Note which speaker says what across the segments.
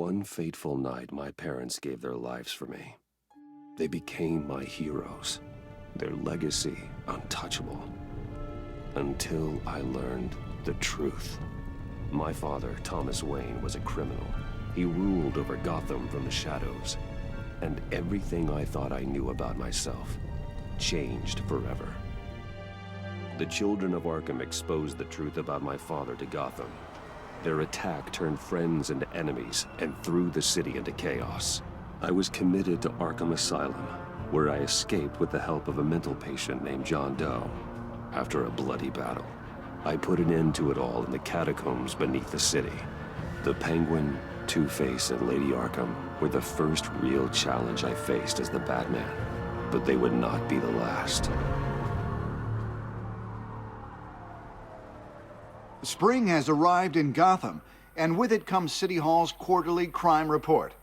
Speaker 1: One fateful night, my parents gave their lives for me. They became my heroes, their legacy untouchable. Until I learned the truth. My father, Thomas Wayne, was a criminal. He ruled over Gotham from the shadows. And everything I thought I knew about myself changed forever. The children of Arkham exposed the truth about my father to Gotham. Their attack turned friends into enemies and threw the city into chaos. I was committed to Arkham Asylum, where I escaped with the help of a mental patient named John Doe. After a bloody battle, I put an end to it all in the catacombs beneath the city. The Penguin, Two-Face, and Lady Arkham were the first real challenge I faced as the Batman, but they would not be the last.
Speaker 2: Spring has arrived in Gotham, and with it comes City Hall's quarterly crime report.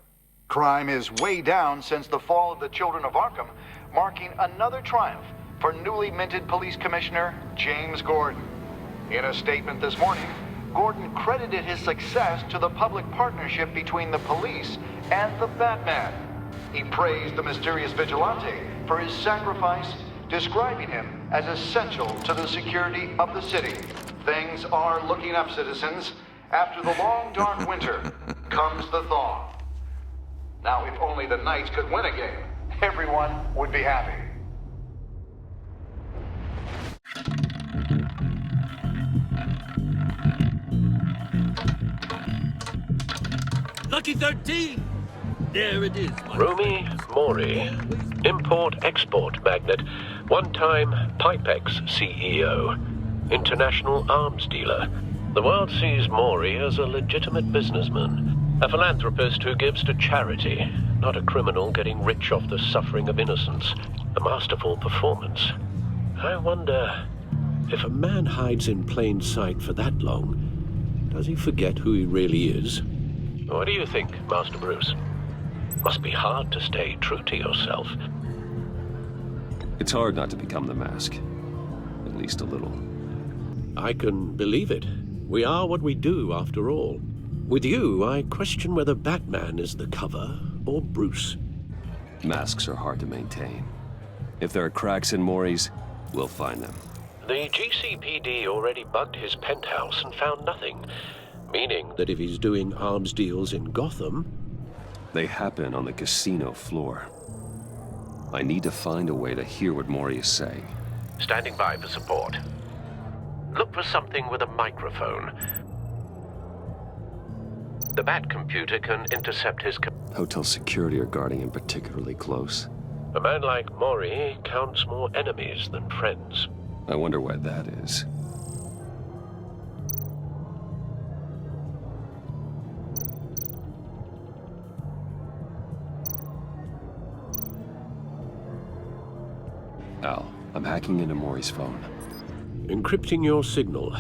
Speaker 2: Crime is way down since the fall of the Children of Arkham, marking another triumph for newly minted Police Commissioner James Gordon. In a statement this morning, Gordon credited his success to the public partnership between the police and the Batman. He praised the mysterious vigilante for his sacrifice, describing him as essential to the security of the city. Things are looking up, citizens. After the long, dark winter comes the thaw. Now, if only the Knights could win a game, everyone would be happy.
Speaker 3: Lucky 13! There it is.
Speaker 4: Rumi Mori, import-export magnate, one-time Pipex CEO, international arms dealer. The world sees Mori as a legitimate businessman, a philanthropist who gives to charity, not a criminal getting rich off the suffering of innocence. A masterful performance. I wonder, if a man hides in plain sight for that long, does he forget who he really is? What do you think, Master Bruce? Must be hard to stay true to yourself.
Speaker 1: It's hard not to become the mask. At least a little.
Speaker 4: I can believe it. We are what we do, after all. With you, I question whether Batman is the cover or Bruce.
Speaker 1: Masks are hard to maintain. If there are cracks in Mori's, we'll find them.
Speaker 4: The GCPD already bugged his penthouse and found nothing. Meaning that if he's doing arms deals in Gotham...
Speaker 1: They happen on the casino floor. I need to find a way to hear what Mori is saying.
Speaker 4: Standing by for support. Look for something with a microphone. The Bat computer can intercept his...
Speaker 1: Hotel security are guarding him particularly close.
Speaker 4: A man like Mori counts more enemies than friends.
Speaker 1: I wonder why that is. Al, I'm hacking into Mori's phone.
Speaker 4: Encrypting your signal.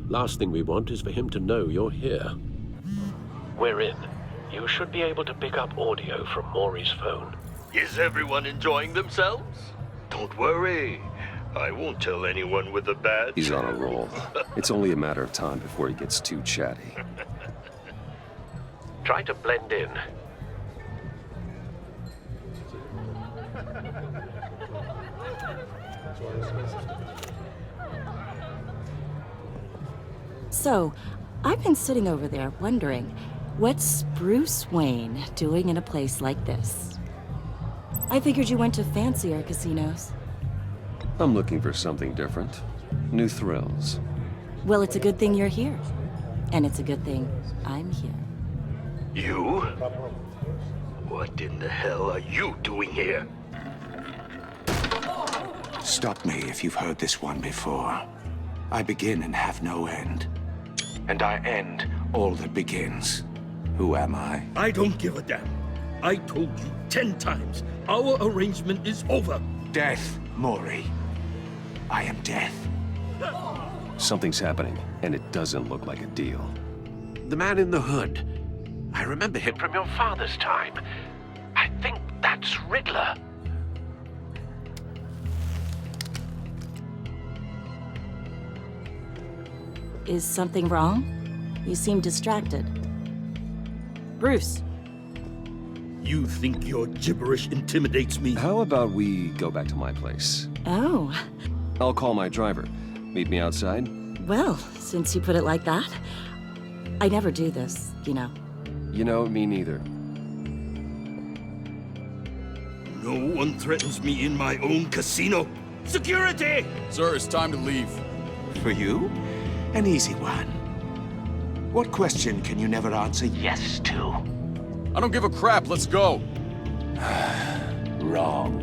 Speaker 4: Last thing we want is for him to know you're here. We're in. You should be able to pick up audio from Mori's phone.
Speaker 3: Is everyone enjoying themselves? Don't worry. I won't tell anyone with the badge.
Speaker 1: He's on a roll. It's only a matter of time before he gets too chatty.
Speaker 4: Try to blend in.
Speaker 5: So, I've been sitting over there wondering, what's Bruce Wayne doing in a place like this? I figured you went to fancier casinos.
Speaker 1: I'm looking for something different. New thrills.
Speaker 5: Well, it's a good thing you're here. And it's a good thing I'm here.
Speaker 3: You? What in the hell are you doing here?
Speaker 6: Stop me if you've heard this one before. I begin and have no end. And I end all that begins. Who am I?
Speaker 3: I don't give a damn. I told you 10 times. Our arrangement is over.
Speaker 6: Death, Mori. I am death.
Speaker 1: Something's happening, and it doesn't look like a deal.
Speaker 4: The man in the hood. I remember him from your father's time. I think that's Riddler.
Speaker 5: Is something wrong? You seem distracted. Bruce,
Speaker 3: You think your gibberish intimidates me?
Speaker 1: How about we go back to my place?
Speaker 5: Oh,
Speaker 1: I'll call my driver. Meet me outside?
Speaker 5: well, since you put it like that, I never do this, you know.
Speaker 1: You know, me neither.
Speaker 3: No one threatens me in my own casino. Security!
Speaker 7: Sir, it's time to leave.
Speaker 6: For you, an easy one. What question can you never answer yes to?
Speaker 7: I don't give a crap, let's go.
Speaker 6: Wrong.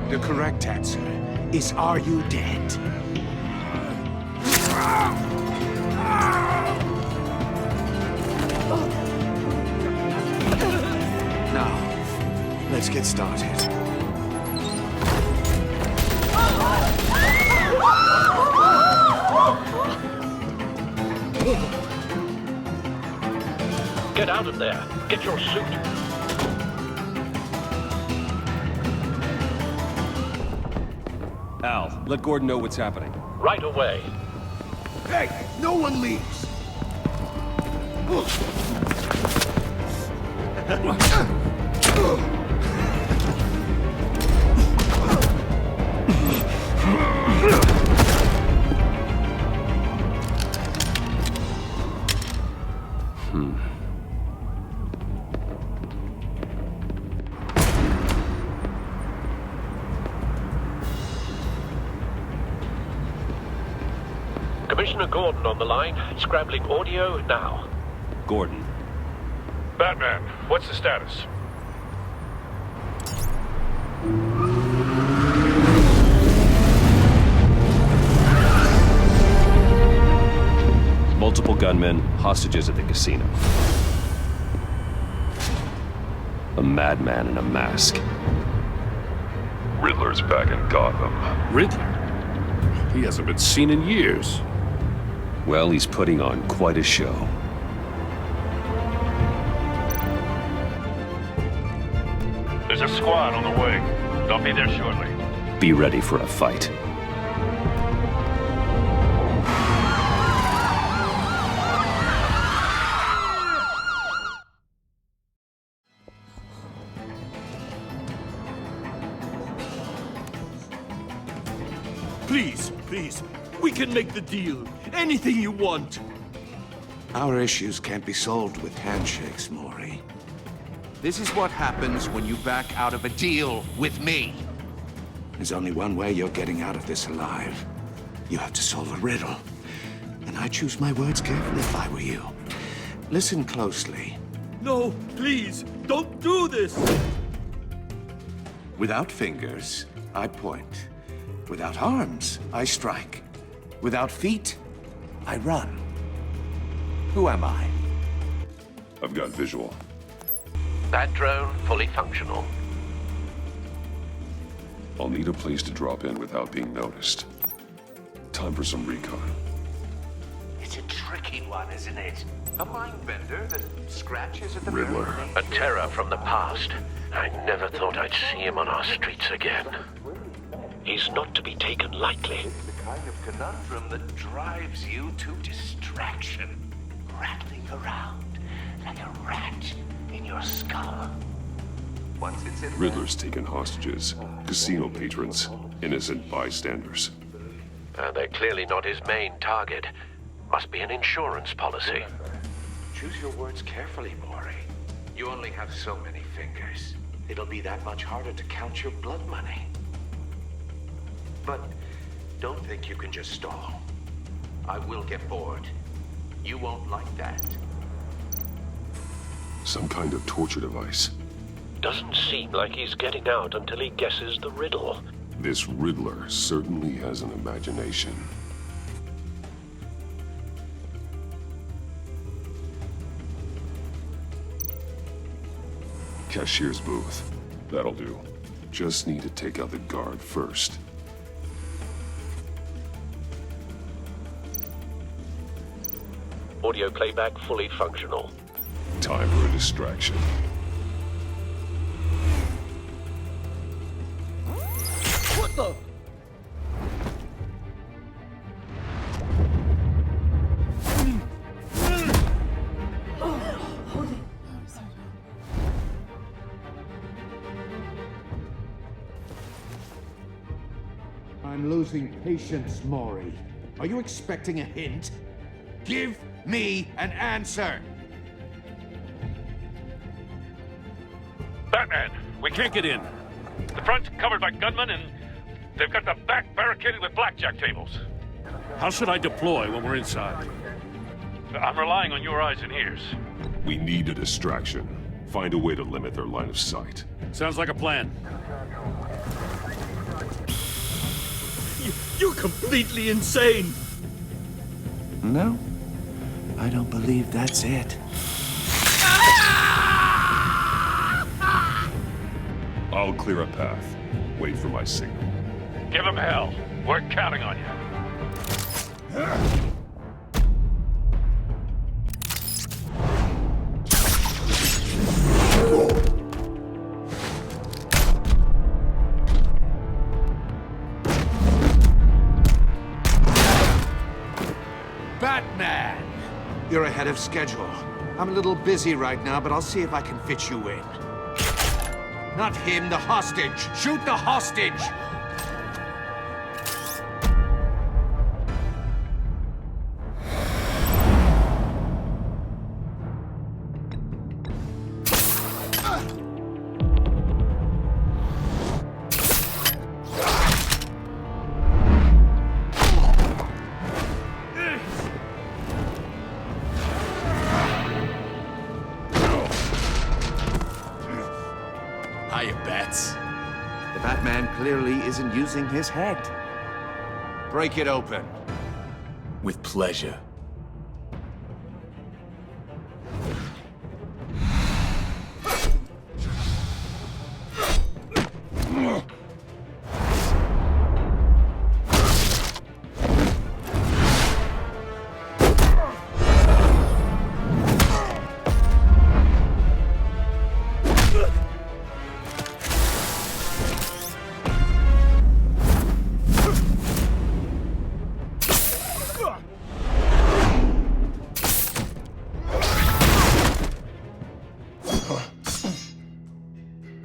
Speaker 6: The correct answer is, are you dead? Now, let's get started.
Speaker 4: Get out of there. Get your suit.
Speaker 1: Al, let Gordon know what's happening.
Speaker 4: Right away.
Speaker 3: Hey, no one leaves!
Speaker 4: Commissioner Gordon on the line. Scrambling audio now.
Speaker 1: Gordon.
Speaker 8: Batman, what's the status?
Speaker 1: Multiple gunmen, hostages at the casino. A madman in a mask.
Speaker 8: Riddler's back in Gotham.
Speaker 7: Riddler? He hasn't been seen in years.
Speaker 1: Well, he's putting on quite a show.
Speaker 8: There's a squad on the way. They'll be there shortly.
Speaker 1: Be ready for a fight.
Speaker 3: Please, please, we can make the deal. Anything you want.
Speaker 6: Our issues can't be solved with handshakes, Maury.
Speaker 9: This is what happens when you back out of a deal with me.
Speaker 6: There's only one way you're getting out of this alive. You have to solve a riddle. And I choose my words carefully if I were you. Listen closely.
Speaker 3: No, please, don't do this!
Speaker 6: Without fingers, I point. Without arms, I strike. Without feet, I run. Who am I?
Speaker 8: I've got visual.
Speaker 4: That drone fully functional.
Speaker 8: I'll need a place to drop in without being noticed. Time for some recon.
Speaker 6: It's a tricky one, isn't it? A mind bender that scratches at the
Speaker 8: Riddler.
Speaker 6: very
Speaker 4: A terror from the past. I never thought I'd see him on our streets again. He's not to be taken lightly.
Speaker 6: the kind of conundrum that drives you to distraction. Rattling around like a rat in your skull. Once it's in
Speaker 8: Riddler's taken hostages, casino patrons, innocent bystanders.
Speaker 4: They're clearly not his main target. Must be an insurance policy.
Speaker 6: Choose your words carefully, Maury. You only have so many fingers. It'll be that much harder to count your blood money. But don't think you can just stall. I will get bored. You won't like that.
Speaker 8: Some kind of torture device.
Speaker 4: Doesn't seem like he's getting out until he guesses the riddle.
Speaker 8: This Riddler certainly has an imagination. Cashier's booth. That'll do. Just need to take out the guard first.
Speaker 4: Audio playback fully functional.
Speaker 8: Time for a distraction.
Speaker 3: What the?
Speaker 9: I'm losing patience, Maury. Are you expecting a hint? Give me an answer!
Speaker 10: Batman, we can't get in. The front's covered by gunmen, and they've got the back barricaded with blackjack tables.
Speaker 7: How should I deploy when we're inside?
Speaker 10: I'm relying on your eyes and ears.
Speaker 8: We need a distraction. Find a way to limit their line of sight.
Speaker 7: Sounds like a plan.
Speaker 3: You're completely insane!
Speaker 11: No, I don't believe that's it.
Speaker 8: I'll clear a path. Wait for my signal.
Speaker 10: Give them hell. We're counting on you.
Speaker 9: Batman! You're ahead of schedule. I'm a little busy right now, but I'll see if I can fit you in. Not him, the hostage! Shoot the hostage!
Speaker 11: Hiya, Bats. The Batman clearly isn't using his head.
Speaker 9: Break it open.
Speaker 11: With pleasure.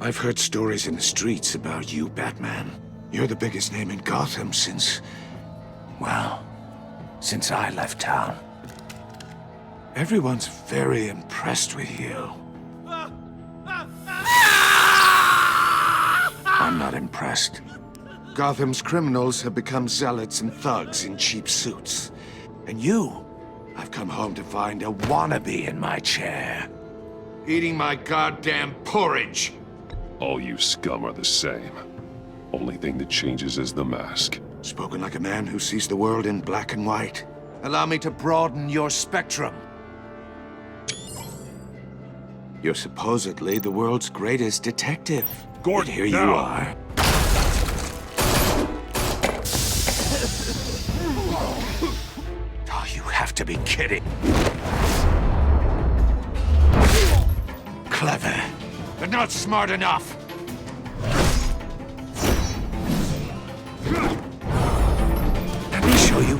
Speaker 12: I've heard stories in the streets about you, Batman. You're the biggest name in Gotham since... well, since I left town. Everyone's very impressed with you. I'm not impressed. Gotham's criminals have become zealots and thugs in cheap suits. And you, I've come home to find a wannabe in my chair.
Speaker 9: Eating my goddamn porridge!
Speaker 8: All you scum are the same. Only thing that changes is the mask.
Speaker 12: Spoken like a man who sees the world in black and white.
Speaker 9: Allow me to broaden your spectrum.
Speaker 12: You're supposedly the world's greatest detective.
Speaker 7: Gordon,
Speaker 12: but here you
Speaker 7: now.
Speaker 12: are. Oh, you have to be kidding. Clever, but not smart enough. Let me show you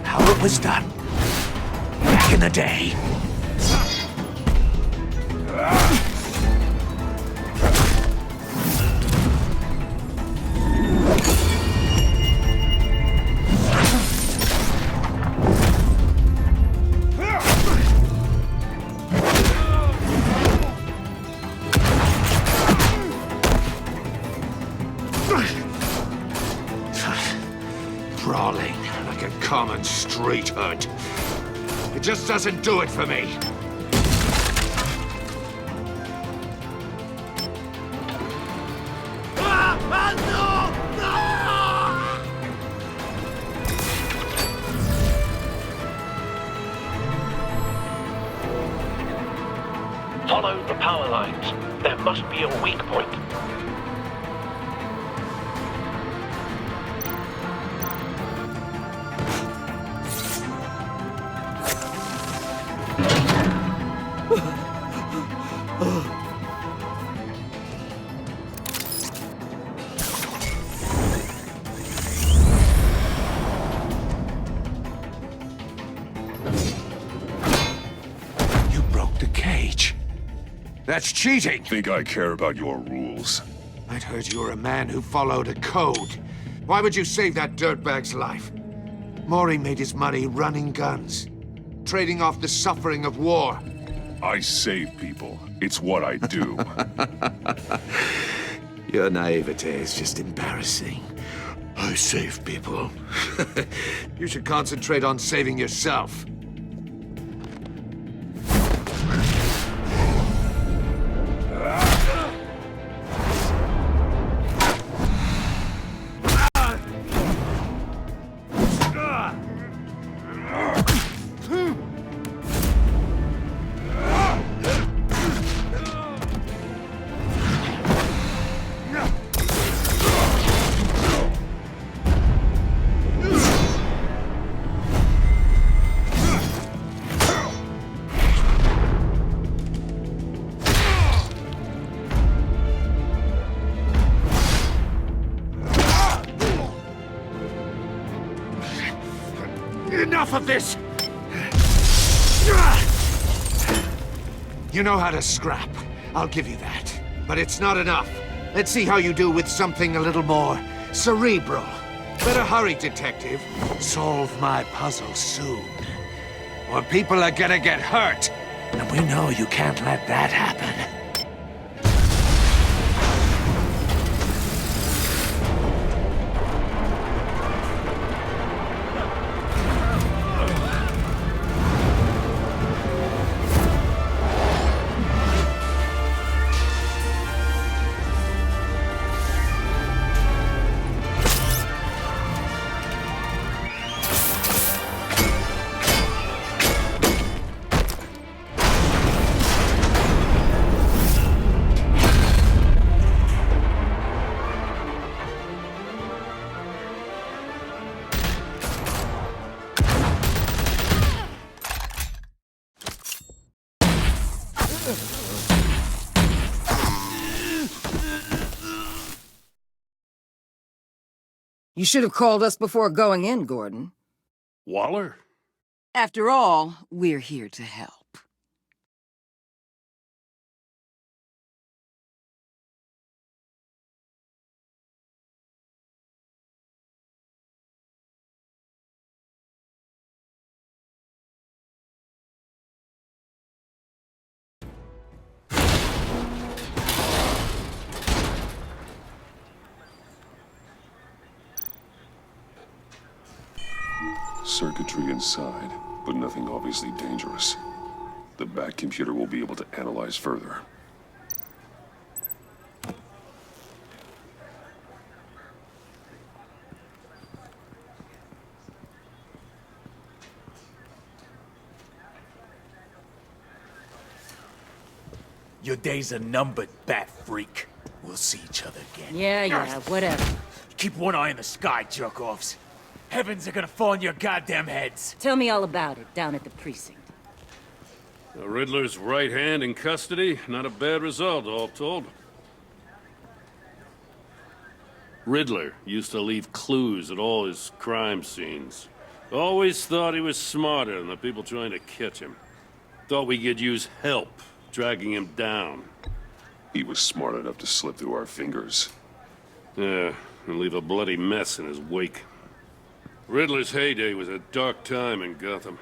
Speaker 12: how it was done back in the day. Brawling like a common street hood. It just doesn't do it for me.
Speaker 4: Follow the power lines. There must be a weak point.
Speaker 12: You broke the cage. That's cheating.
Speaker 8: Think I care about your rules?
Speaker 12: I'd heard you were a man who followed a code.
Speaker 9: Why would you save that dirtbag's life? Maury made his money running guns, trading off the suffering of war.
Speaker 8: I save people. It's what I do.
Speaker 12: Your naivete is just embarrassing. I save people.
Speaker 9: You should concentrate on saving yourself. Enough of this! You know how to scrap. I'll give you that. But it's not enough. Let's see how you do with something a little more cerebral. Better hurry, detective. Solve my puzzle soon. Or people are gonna get hurt.
Speaker 12: And we know you can't let that happen.
Speaker 13: You should have called us before going in, Gordon.
Speaker 7: Waller?
Speaker 13: After all, we're here to help.
Speaker 8: Circuitry inside, but nothing obviously dangerous. The back computer will be able to analyze further.
Speaker 14: Your days are numbered, bat freak. We'll see each other again.
Speaker 5: Yeah, whatever.
Speaker 14: Keep one eye in the sky, jerk-offs. Heavens are gonna fall on your goddamn heads.
Speaker 5: Tell me all about it down at the precinct.
Speaker 7: The Riddler's right hand in custody. Not a bad result, all told. Riddler used to leave clues at all his crime scenes. Always thought he was smarter than the people trying to catch him. Thought we could use help dragging him down.
Speaker 8: He was smart enough to slip through our fingers.
Speaker 7: Yeah, and leave a bloody mess in his wake. Riddler's heyday was a dark time in Gotham.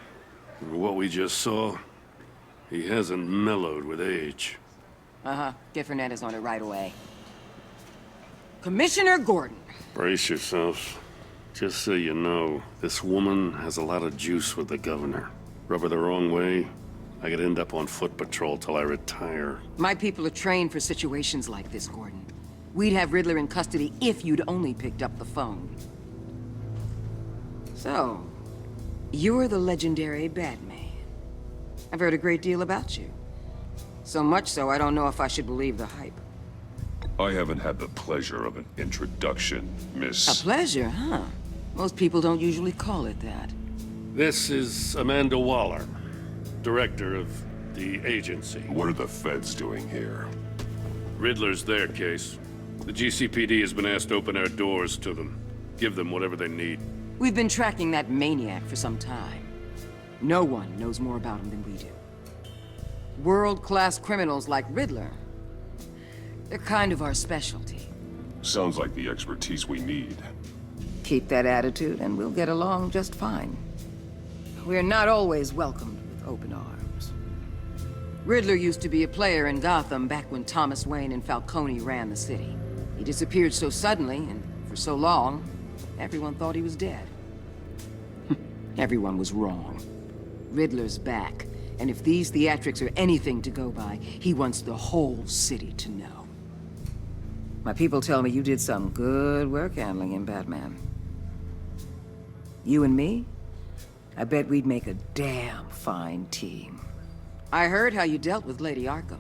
Speaker 7: And what we just saw, he hasn't mellowed with age.
Speaker 13: Uh-huh. Get Fernandez on it right away. Commissioner Gordon.
Speaker 7: Brace yourselves. Just so you know, this woman has a lot of juice with the governor. Rub her the wrong way, I could end up on foot patrol till I retire.
Speaker 13: My people are trained for situations like this, Gordon. We'd have Riddler in custody if you'd only picked up the phone. So, you're the legendary Batman. I've heard a great deal about you. So much so, I don't know if I should believe the hype.
Speaker 8: I haven't had the pleasure of an introduction, Miss...
Speaker 13: A pleasure, huh? Most people don't usually call it that.
Speaker 7: This is Amanda Waller, director of the agency.
Speaker 8: What are the feds doing here?
Speaker 7: Riddler's their case. The GCPD has been asked to open our doors to them. Give them whatever they need.
Speaker 13: We've been tracking that maniac for some time. No one knows more about him than we do. World-class criminals like Riddler. They're kind of our specialty.
Speaker 8: Sounds like the expertise we need.
Speaker 13: keep that attitude and we'll get along just fine. We're not always welcomed with open arms. Riddler used to be a player in Gotham back when Thomas Wayne and Falcone ran the city. He disappeared so suddenly and for so long, everyone thought he was dead. Everyone was wrong. Riddler's back, and if these theatrics are anything to go by, he wants the whole city to know. My people tell me you did some good work handling him, Batman. You and me? I bet we'd make a damn fine team. I heard how you dealt with Lady Arkham.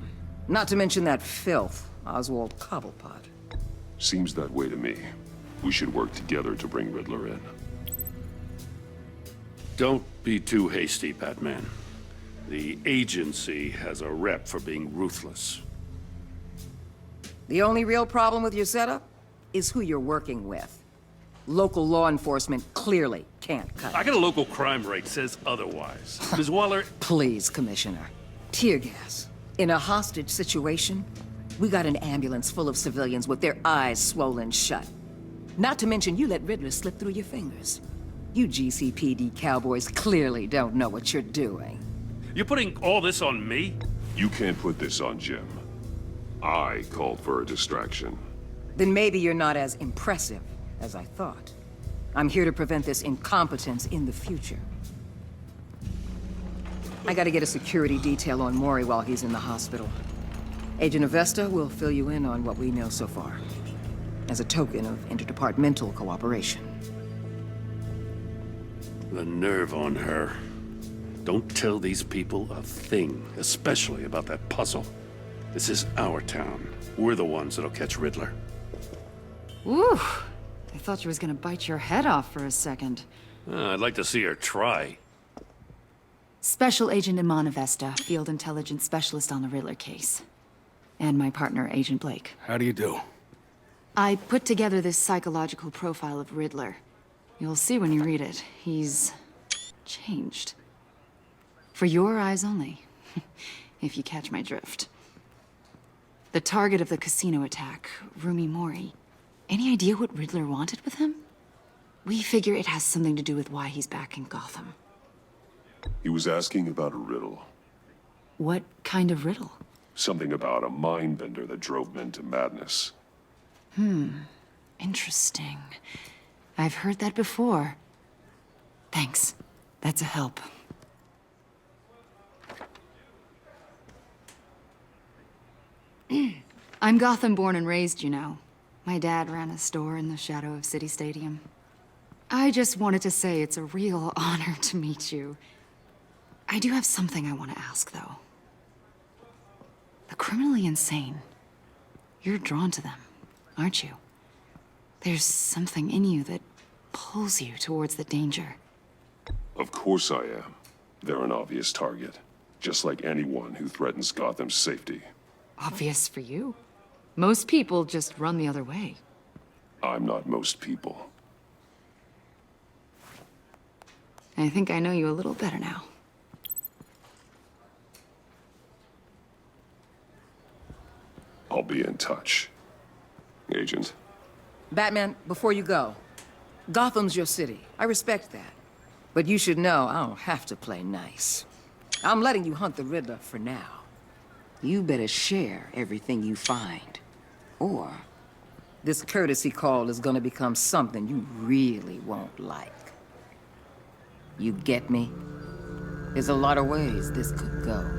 Speaker 13: Not to mention that filth, Oswald Cobblepot.
Speaker 8: Seems that way to me. We should work together to bring Riddler in.
Speaker 7: Don't be too hasty, Batman. The agency has a rep for being ruthless.
Speaker 13: The only real problem with your setup is who you're working with. Local law enforcement clearly can't cut it.
Speaker 7: I got a local crime rate says otherwise. Ms. Waller...
Speaker 13: Please, Commissioner. Tear gas. In a hostage situation, we got an ambulance full of civilians with their eyes swollen shut. Not to mention you let Riddler slip through your fingers. You GCPD cowboys clearly don't know what you're doing.
Speaker 7: You're putting all this on me?
Speaker 8: You can't put this on Jim. I called for a distraction.
Speaker 13: Then maybe you're not as impressive as I thought. I'm here to prevent this incompetence in the future. I gotta get a security detail on Mori while he's in the hospital. Agent Avesta will fill you in on what we know so far, as a token of interdepartmental cooperation.
Speaker 7: The nerve on her. Don't tell these people a thing, especially about that puzzle. This is our town. We're the ones that'll catch Riddler.
Speaker 15: Ooh, I thought you was gonna bite your head off for a second.
Speaker 7: I'd like to see her try.
Speaker 15: Special Agent Iman Avesta, Field Intelligence Specialist on the Riddler case. And my partner, Agent Blake.
Speaker 12: How do you do?
Speaker 15: I put together this psychological profile of Riddler. You'll see when you read it. He's changed. For your eyes only, if you catch my drift. The target of the casino attack, Rumi Mori. Any idea what Riddler wanted with him? We figure it has something to do with why he's back in Gotham.
Speaker 8: He was asking about a riddle.
Speaker 15: What kind of riddle?
Speaker 8: Something about a mind bender that drove men to madness.
Speaker 15: Interesting. I've heard that before. Thanks. That's a help. I'm Gotham born and raised, you know. My dad ran a store in the shadow of City Stadium. I just wanted to say it's a real honor to meet you. I do have something I want to ask, though. The criminally insane. You're drawn to them, aren't you? There's something in you that pulls you towards the danger.
Speaker 8: Of course I am. They're an obvious target. Just like anyone who threatens Gotham's safety.
Speaker 15: Obvious for you. Most people just run the other way.
Speaker 8: I'm not most people.
Speaker 15: I think I know you a little better now.
Speaker 8: I'll be in touch. Agent.
Speaker 13: Batman, before you go, Gotham's your city. I respect that. But you should know I don't have to play nice. I'm letting you hunt the Riddler for now. You better share everything you find. Or this courtesy call is gonna become something you really won't like. You get me? There's a lot of ways this could go.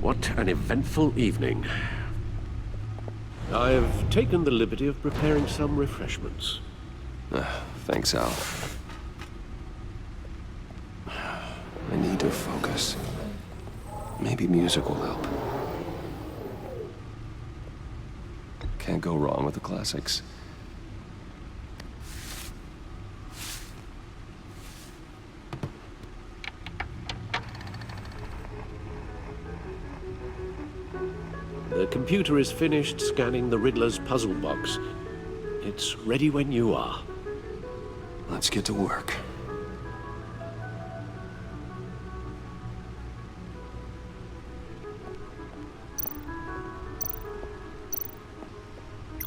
Speaker 4: What an eventful evening. I've taken the liberty of preparing some refreshments.
Speaker 1: Thanks, Al. I need to focus. Maybe music will help. Can't go wrong with the classics.
Speaker 4: The computer is finished scanning the Riddler's puzzle box. It's ready when you are.
Speaker 1: Let's get to work.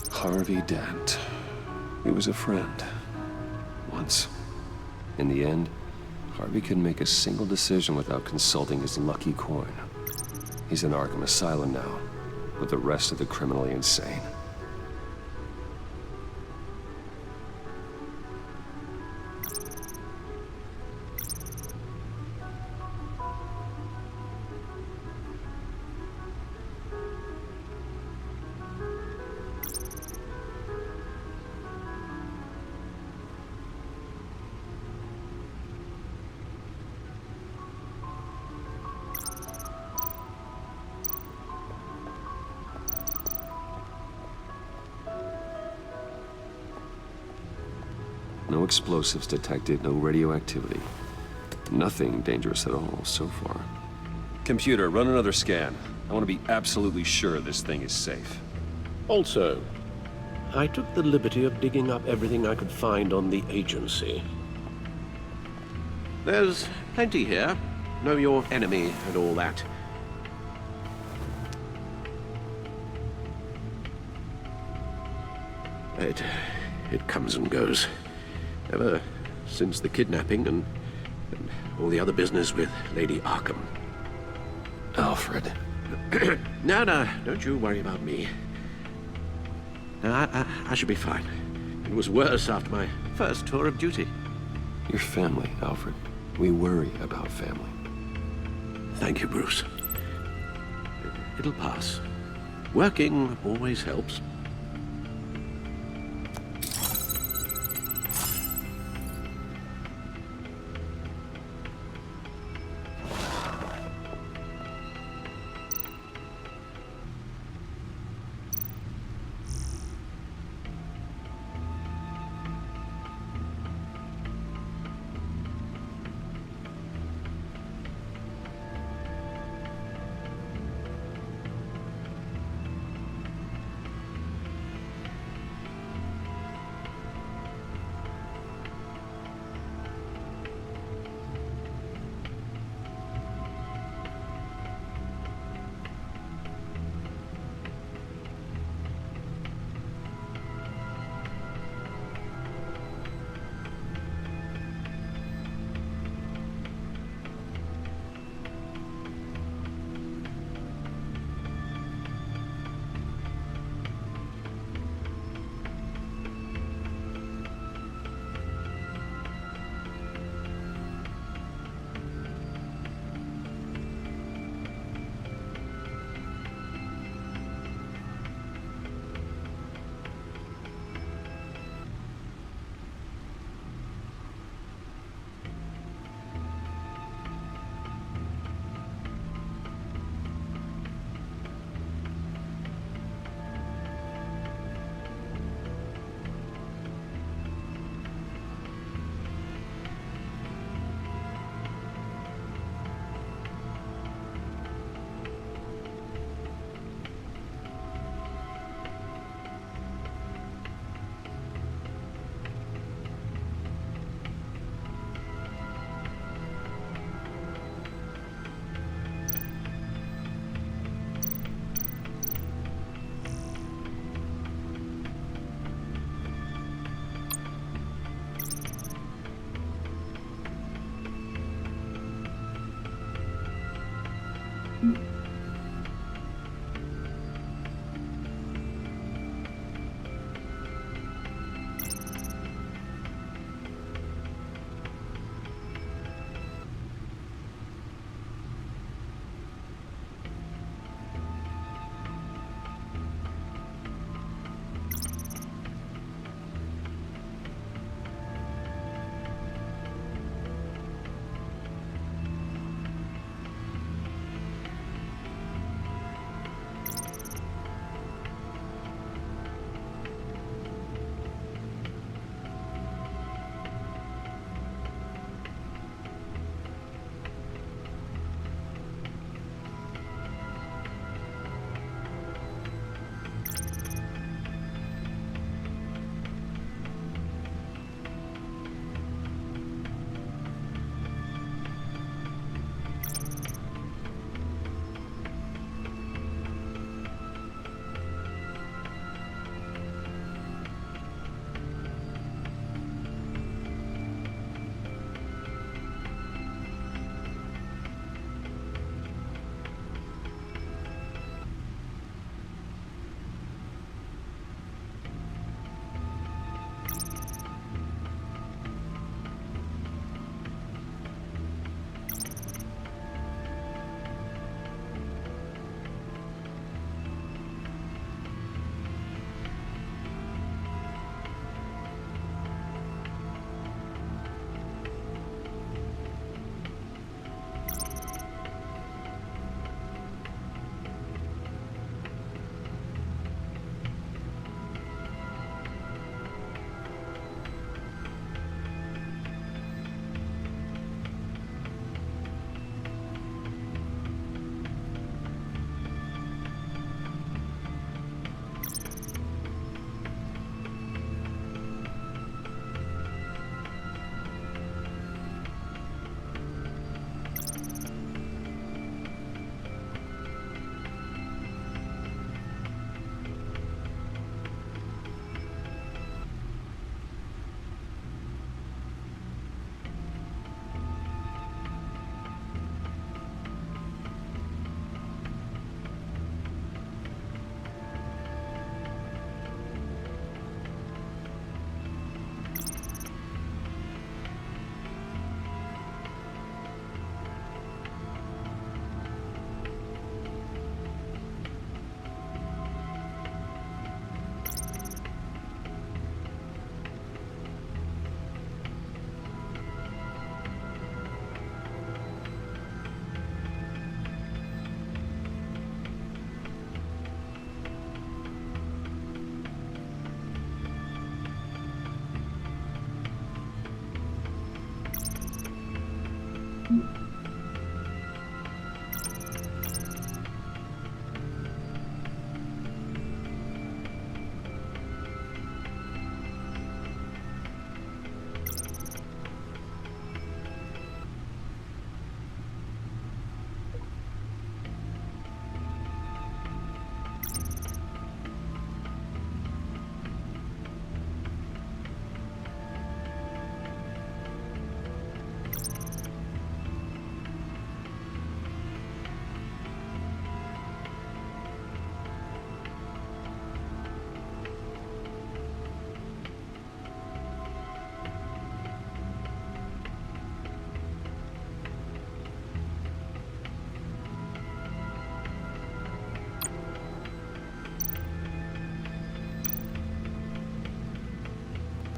Speaker 1: Harvey Dent. He was a friend. Once. In the end, Harvey couldn't make a single decision without consulting his lucky coin. He's in Arkham Asylum now, with the rest of the criminally insane. No explosives detected, no radioactivity. Nothing dangerous at all so far. Computer, run another scan. I want to be absolutely sure this thing is safe.
Speaker 4: Also, I took the liberty of digging up everything I could find on the agency. There's plenty here. Know your enemy and all that. It comes and goes. Ever since the kidnapping and all the other business with Lady Arkham.
Speaker 1: Alfred.
Speaker 4: No, don't you worry about me. No, I should be fine. It was worse after my first tour of duty.
Speaker 1: Your family, Alfred. We worry about family.
Speaker 4: Thank you, Bruce. It'll pass. Working always helps.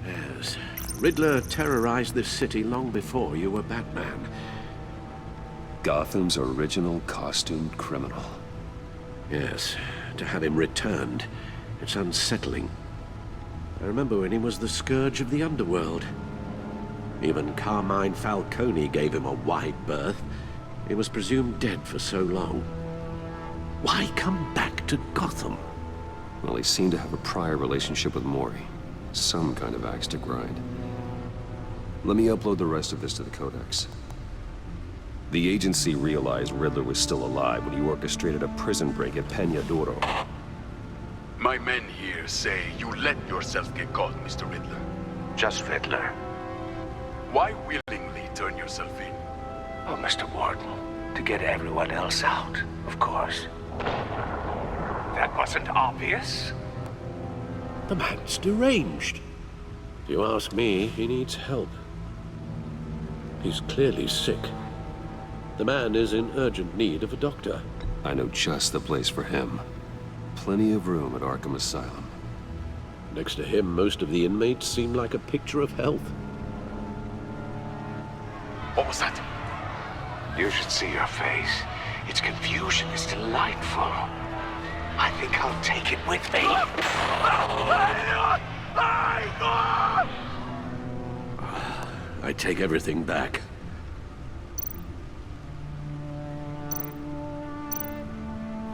Speaker 4: Yes. Riddler terrorized this city long before you were Batman.
Speaker 1: Gotham's original costumed criminal.
Speaker 4: Yes. To have him returned, it's unsettling. I remember when he was the scourge of the underworld. Even Carmine Falcone gave him a wide berth. He was presumed dead for so long. Why come back to Gotham?
Speaker 1: Well, he seemed to have a prior relationship with Mori. Some kind of axe to grind. Let me upload the rest of this to the Codex. The agency realized Riddler was still alive when he orchestrated a prison break at Peña Duro.
Speaker 16: My men here say you let yourself get caught, Mr. Riddler.
Speaker 12: Just Riddler.
Speaker 16: Why willingly turn yourself in?
Speaker 12: Oh, Mr. Warden, to get everyone else out, of course. That wasn't obvious.
Speaker 4: The man's deranged. If you ask me, he needs help. He's clearly sick. The man is in urgent need of a doctor.
Speaker 1: I know just the place for him. Plenty of room at Arkham Asylum.
Speaker 4: Next to him, most of the inmates seem like a picture of health.
Speaker 16: What was that?
Speaker 12: You should see your face. Its confusion is delightful. I think I'll take it with me.
Speaker 4: I take everything back.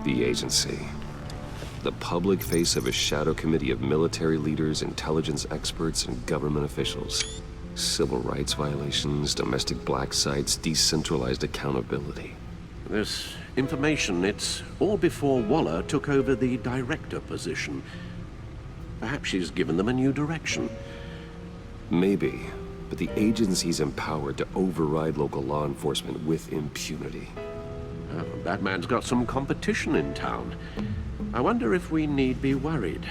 Speaker 1: The agency. The public face of a shadow committee of military leaders, intelligence experts, and government officials. Civil rights violations, domestic black sites, decentralized accountability.
Speaker 4: This information, it's all before Waller took over the director position. Perhaps she's given them a new direction.
Speaker 1: Maybe, but the agency's empowered to override local law enforcement with impunity.
Speaker 4: Batman's got some competition in town. I wonder if we need be worried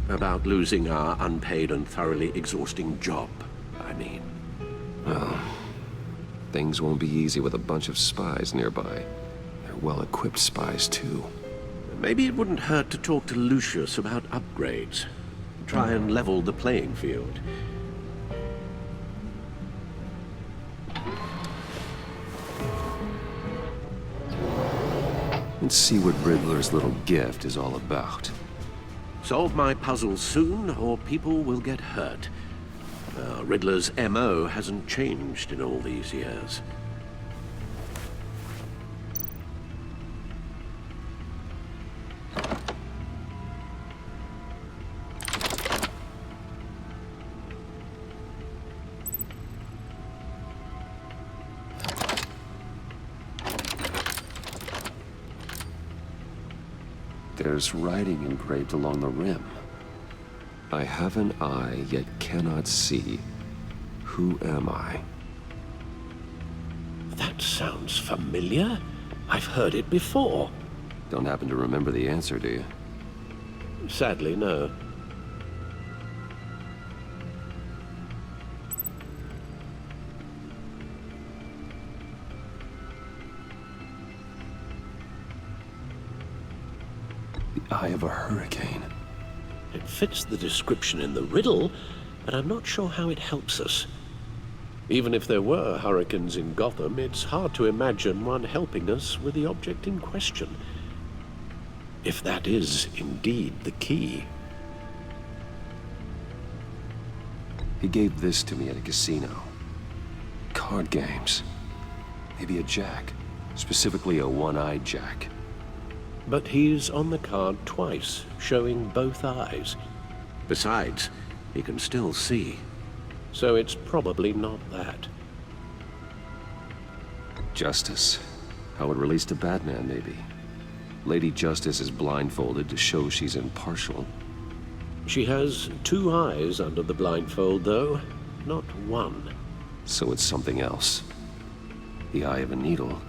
Speaker 4: about losing our unpaid and thoroughly exhausting job, I mean.
Speaker 1: Well, things won't be easy with a bunch of spies nearby. They're well-equipped spies, too.
Speaker 4: Maybe it wouldn't hurt to talk to Lucius about upgrades. Try and level the playing field.
Speaker 1: Let's see what Riddler's little gift is all about.
Speaker 4: Solve my puzzles soon, or people will get hurt. Riddler's MO hasn't changed in all these years.
Speaker 1: There's writing engraved along the rim. I have an eye, yet cannot see. Who am I?
Speaker 4: That sounds familiar. I've heard it before.
Speaker 1: Don't happen to remember the answer, do you?
Speaker 4: Sadly, no.
Speaker 1: The eye of a hurricane.
Speaker 4: It fits the description in the riddle, but I'm not sure how it helps us. Even if there were hurricanes in Gotham, it's hard to imagine one helping us with the object in question. If that is indeed the key.
Speaker 1: He gave this to me at a casino. Card games. Maybe a jack. Specifically a one-eyed jack.
Speaker 4: But he's on the card twice, showing both eyes. Besides, he can still see. So it's probably not that.
Speaker 1: Justice. How it relates to Batman, maybe. Lady Justice is blindfolded to show she's impartial.
Speaker 4: She has two eyes under the blindfold, though, not one.
Speaker 1: So it's something else. The eye of a needle.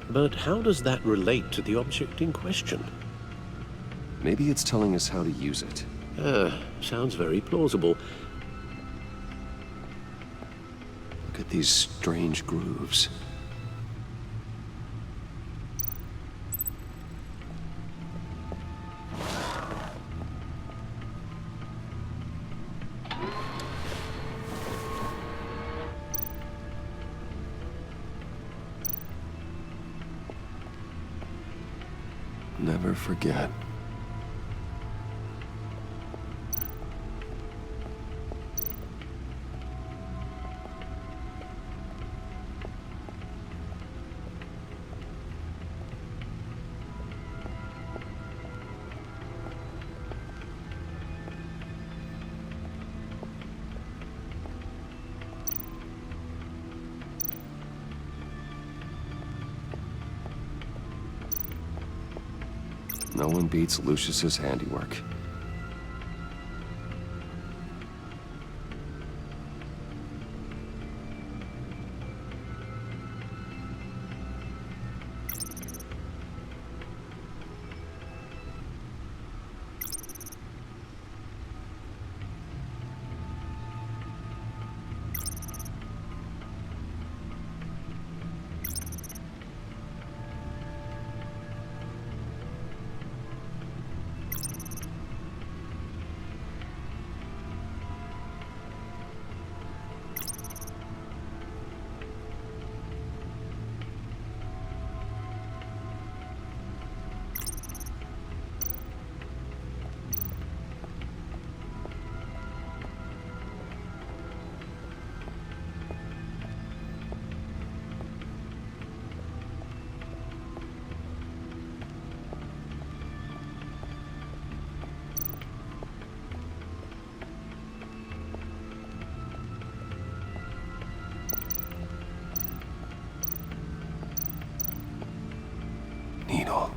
Speaker 4: But how does that relate to the object in question?
Speaker 1: Maybe it's telling us how to use it.
Speaker 4: Sounds very plausible.
Speaker 1: Look at these strange grooves. Never forget. No one beats Lucius's handiwork. Needle.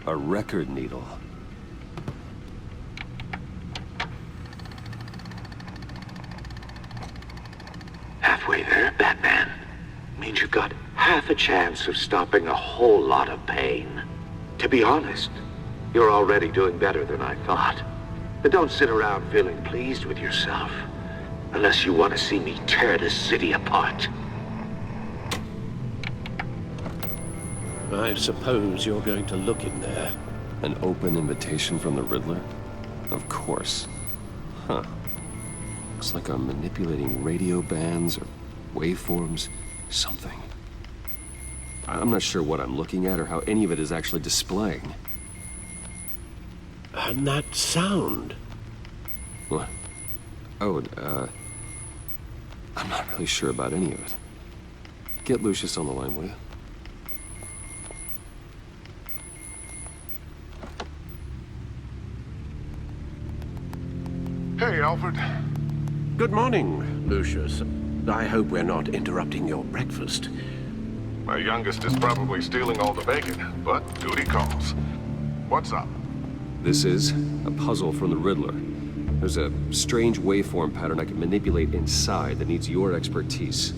Speaker 1: A record needle.
Speaker 9: Halfway there, Batman. Means you've got half a chance of stopping a whole lot of pain. To be honest, you're already doing better than I thought. But don't sit around feeling pleased with yourself. Unless you want to see me tear this city apart.
Speaker 4: I suppose you're going to look in there.
Speaker 1: An open invitation from the Riddler? Of course. Huh. Looks like I'm manipulating radio bands or waveforms. Something. I'm not sure what I'm looking at or how any of it is actually displaying.
Speaker 4: And that sound.
Speaker 1: What? Oh, I'm not really sure about any of it. Get Lucius on the line, will you?
Speaker 17: Hey, Alfred.
Speaker 4: Good morning, Lucius. I hope we're not interrupting your breakfast.
Speaker 17: My youngest is probably stealing all the bacon, but duty calls. What's up?
Speaker 1: This is a puzzle from the Riddler. There's a strange waveform pattern I can manipulate inside that needs your expertise.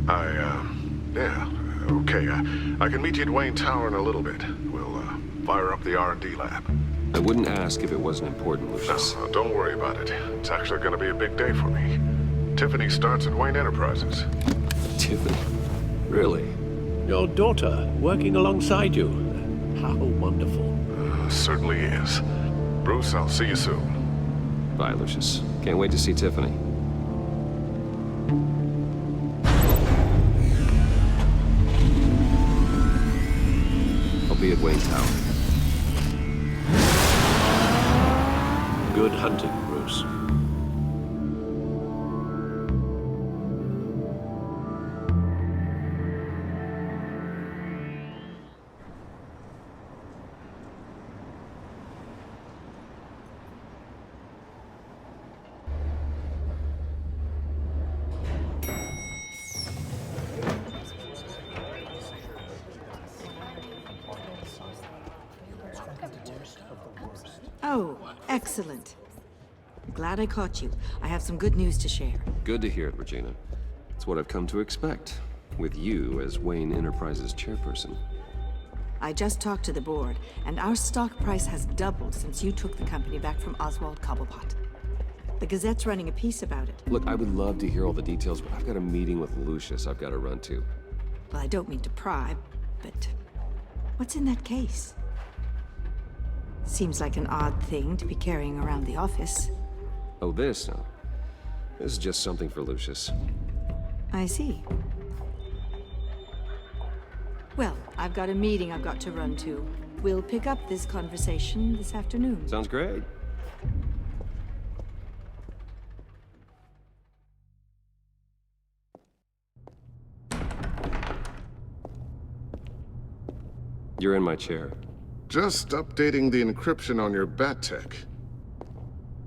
Speaker 17: Yeah, okay. I can meet you at Wayne Tower in a little bit. We'll, fire up the R&D lab.
Speaker 1: I wouldn't ask if it wasn't important, Lucius.
Speaker 17: No, don't worry about it. It's actually gonna be a big day for me. Tiffany starts at Wayne Enterprises.
Speaker 1: Tiffany? Really?
Speaker 4: Your daughter, working alongside you. How wonderful.
Speaker 17: Certainly is. Bruce, I'll see you soon.
Speaker 1: Bye, Lucius. Can't wait to see Tiffany. I'll be at Wayne Tower.
Speaker 4: Good hunting, Bruce.
Speaker 18: Excellent. Glad I caught you. I have some good news to share.
Speaker 1: Good to hear it, Regina. It's what I've come to expect, with you as Wayne Enterprises chairperson.
Speaker 18: I just talked to the board, and our stock price has doubled since you took the company back from Oswald Cobblepot. The Gazette's running a piece about it.
Speaker 1: Look, I would love to hear all the details, but I've got a meeting with Lucius I've got to run to.
Speaker 18: Well, I don't mean to pry, but what's in that case? Seems like an odd thing to be carrying around the office.
Speaker 1: Oh, this? No. This is just something for Lucius.
Speaker 18: I see. Well, I've got a meeting I've got to run to. We'll pick up this conversation this afternoon.
Speaker 1: Sounds great. You're in my chair.
Speaker 17: Just updating the encryption on your bat tech.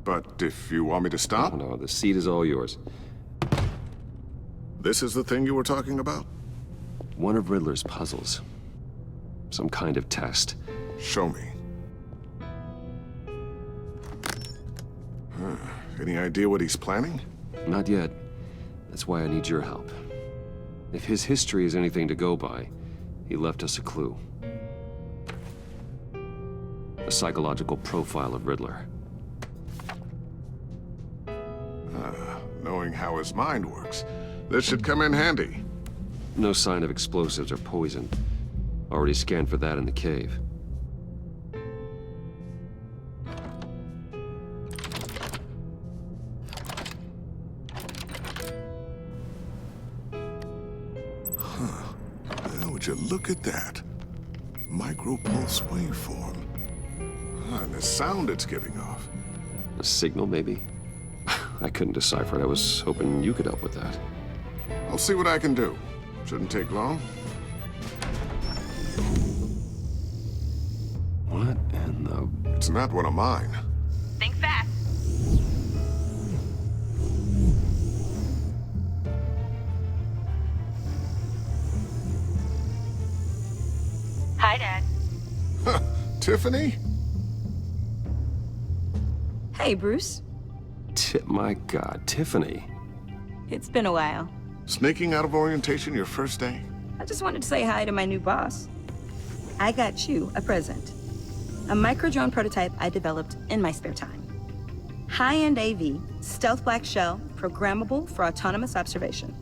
Speaker 17: But if you want me to stop?
Speaker 1: Oh, no, the seat is all yours.
Speaker 17: This is the thing you were talking about?
Speaker 1: One of Riddler's puzzles. Some kind of test.
Speaker 17: Show me. Any idea what he's planning?
Speaker 1: Not yet. That's why I need your help. If his history is anything to go by, he left us a clue. A psychological profile of Riddler.
Speaker 17: Knowing how his mind works, this should come in handy.
Speaker 1: No sign of explosives or poison. Already scanned for that in the cave.
Speaker 17: Well, would you look at that? Micropulse waveform. And the sound it's giving off.
Speaker 1: A signal, maybe? I couldn't decipher it. I was hoping you could help with that.
Speaker 17: I'll see what I can do. Shouldn't take long.
Speaker 1: What in the...
Speaker 17: It's not one of mine.
Speaker 19: Think fast. Hi, Dad.
Speaker 17: Tiffany?
Speaker 5: Hey, Bruce.
Speaker 1: My God, Tiffany.
Speaker 5: It's been a while.
Speaker 17: Sneaking out of orientation your first day?
Speaker 5: I just wanted to say hi to my new boss. I got you a present. A micro-drone prototype I developed in my spare time. High-end AV, stealth black shell, programmable for autonomous observation.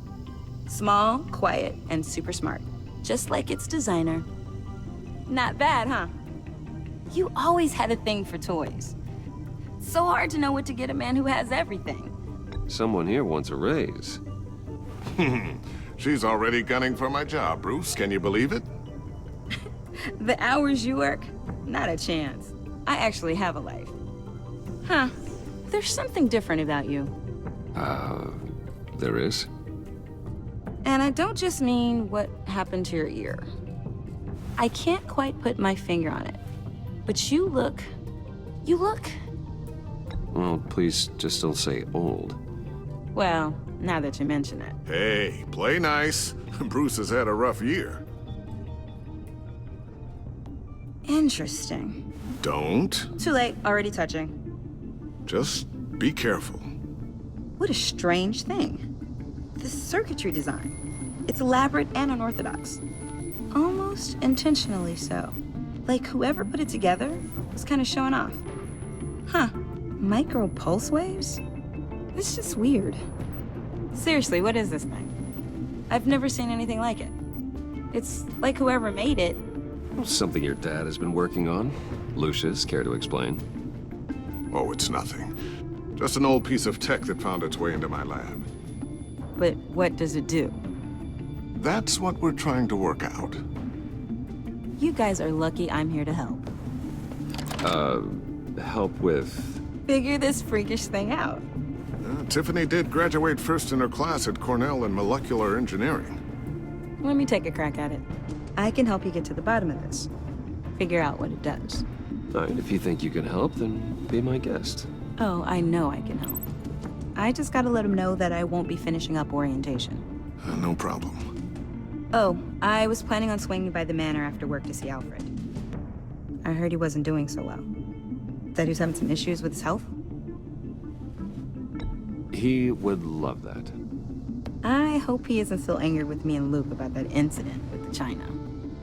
Speaker 5: Small, quiet, and super smart. Just like its designer. Not bad, huh? You always had a thing for toys. So hard to know what to get a man who has everything.
Speaker 1: Someone here wants a raise.
Speaker 17: She's already gunning for my job, Bruce. Can you believe it?
Speaker 5: The hours you work? Not a chance. I actually have a life. Huh. There's something different about you.
Speaker 1: There is?
Speaker 5: And I don't just mean what happened to your ear. I can't quite put my finger on it. But you look...
Speaker 1: Well, please just don't say old.
Speaker 5: Well, now that you mention it.
Speaker 17: Hey, play nice. Bruce has had a rough year.
Speaker 5: Interesting.
Speaker 17: Don't.
Speaker 5: Too late, already touching.
Speaker 17: Just be careful.
Speaker 5: What a strange thing. The circuitry design. It's elaborate and unorthodox. Almost intentionally so. Like whoever put it together was kind of showing off. Huh. Micro pulse waves? It's just weird. Seriously, what is this thing? I've never seen anything like it. It's like whoever made it.
Speaker 1: Something your dad has been working on. Lucius, care to explain?
Speaker 17: Oh, it's nothing. Just an old piece of tech that found its way into my lab.
Speaker 5: But what does it do?
Speaker 17: That's what we're trying to work out.
Speaker 5: You guys are lucky I'm here to help.
Speaker 1: Help with...
Speaker 5: Figure this freakish thing out.
Speaker 17: Tiffany did graduate first in her class at Cornell in molecular engineering.
Speaker 5: Let me take a crack at it. I can help you get to the bottom of this. Figure out what it does.
Speaker 1: All right, if you think you can help, then be my guest.
Speaker 5: Oh, I know I can help. I just gotta let him know that I won't be finishing up orientation.
Speaker 17: No problem.
Speaker 5: Oh, I was planning on swinging by the manor after work to see Alfred. I heard he wasn't doing so well. Said he was having some issues with his health?
Speaker 1: He would love that.
Speaker 5: I hope he isn't still angry with me and Luke about that incident with the China.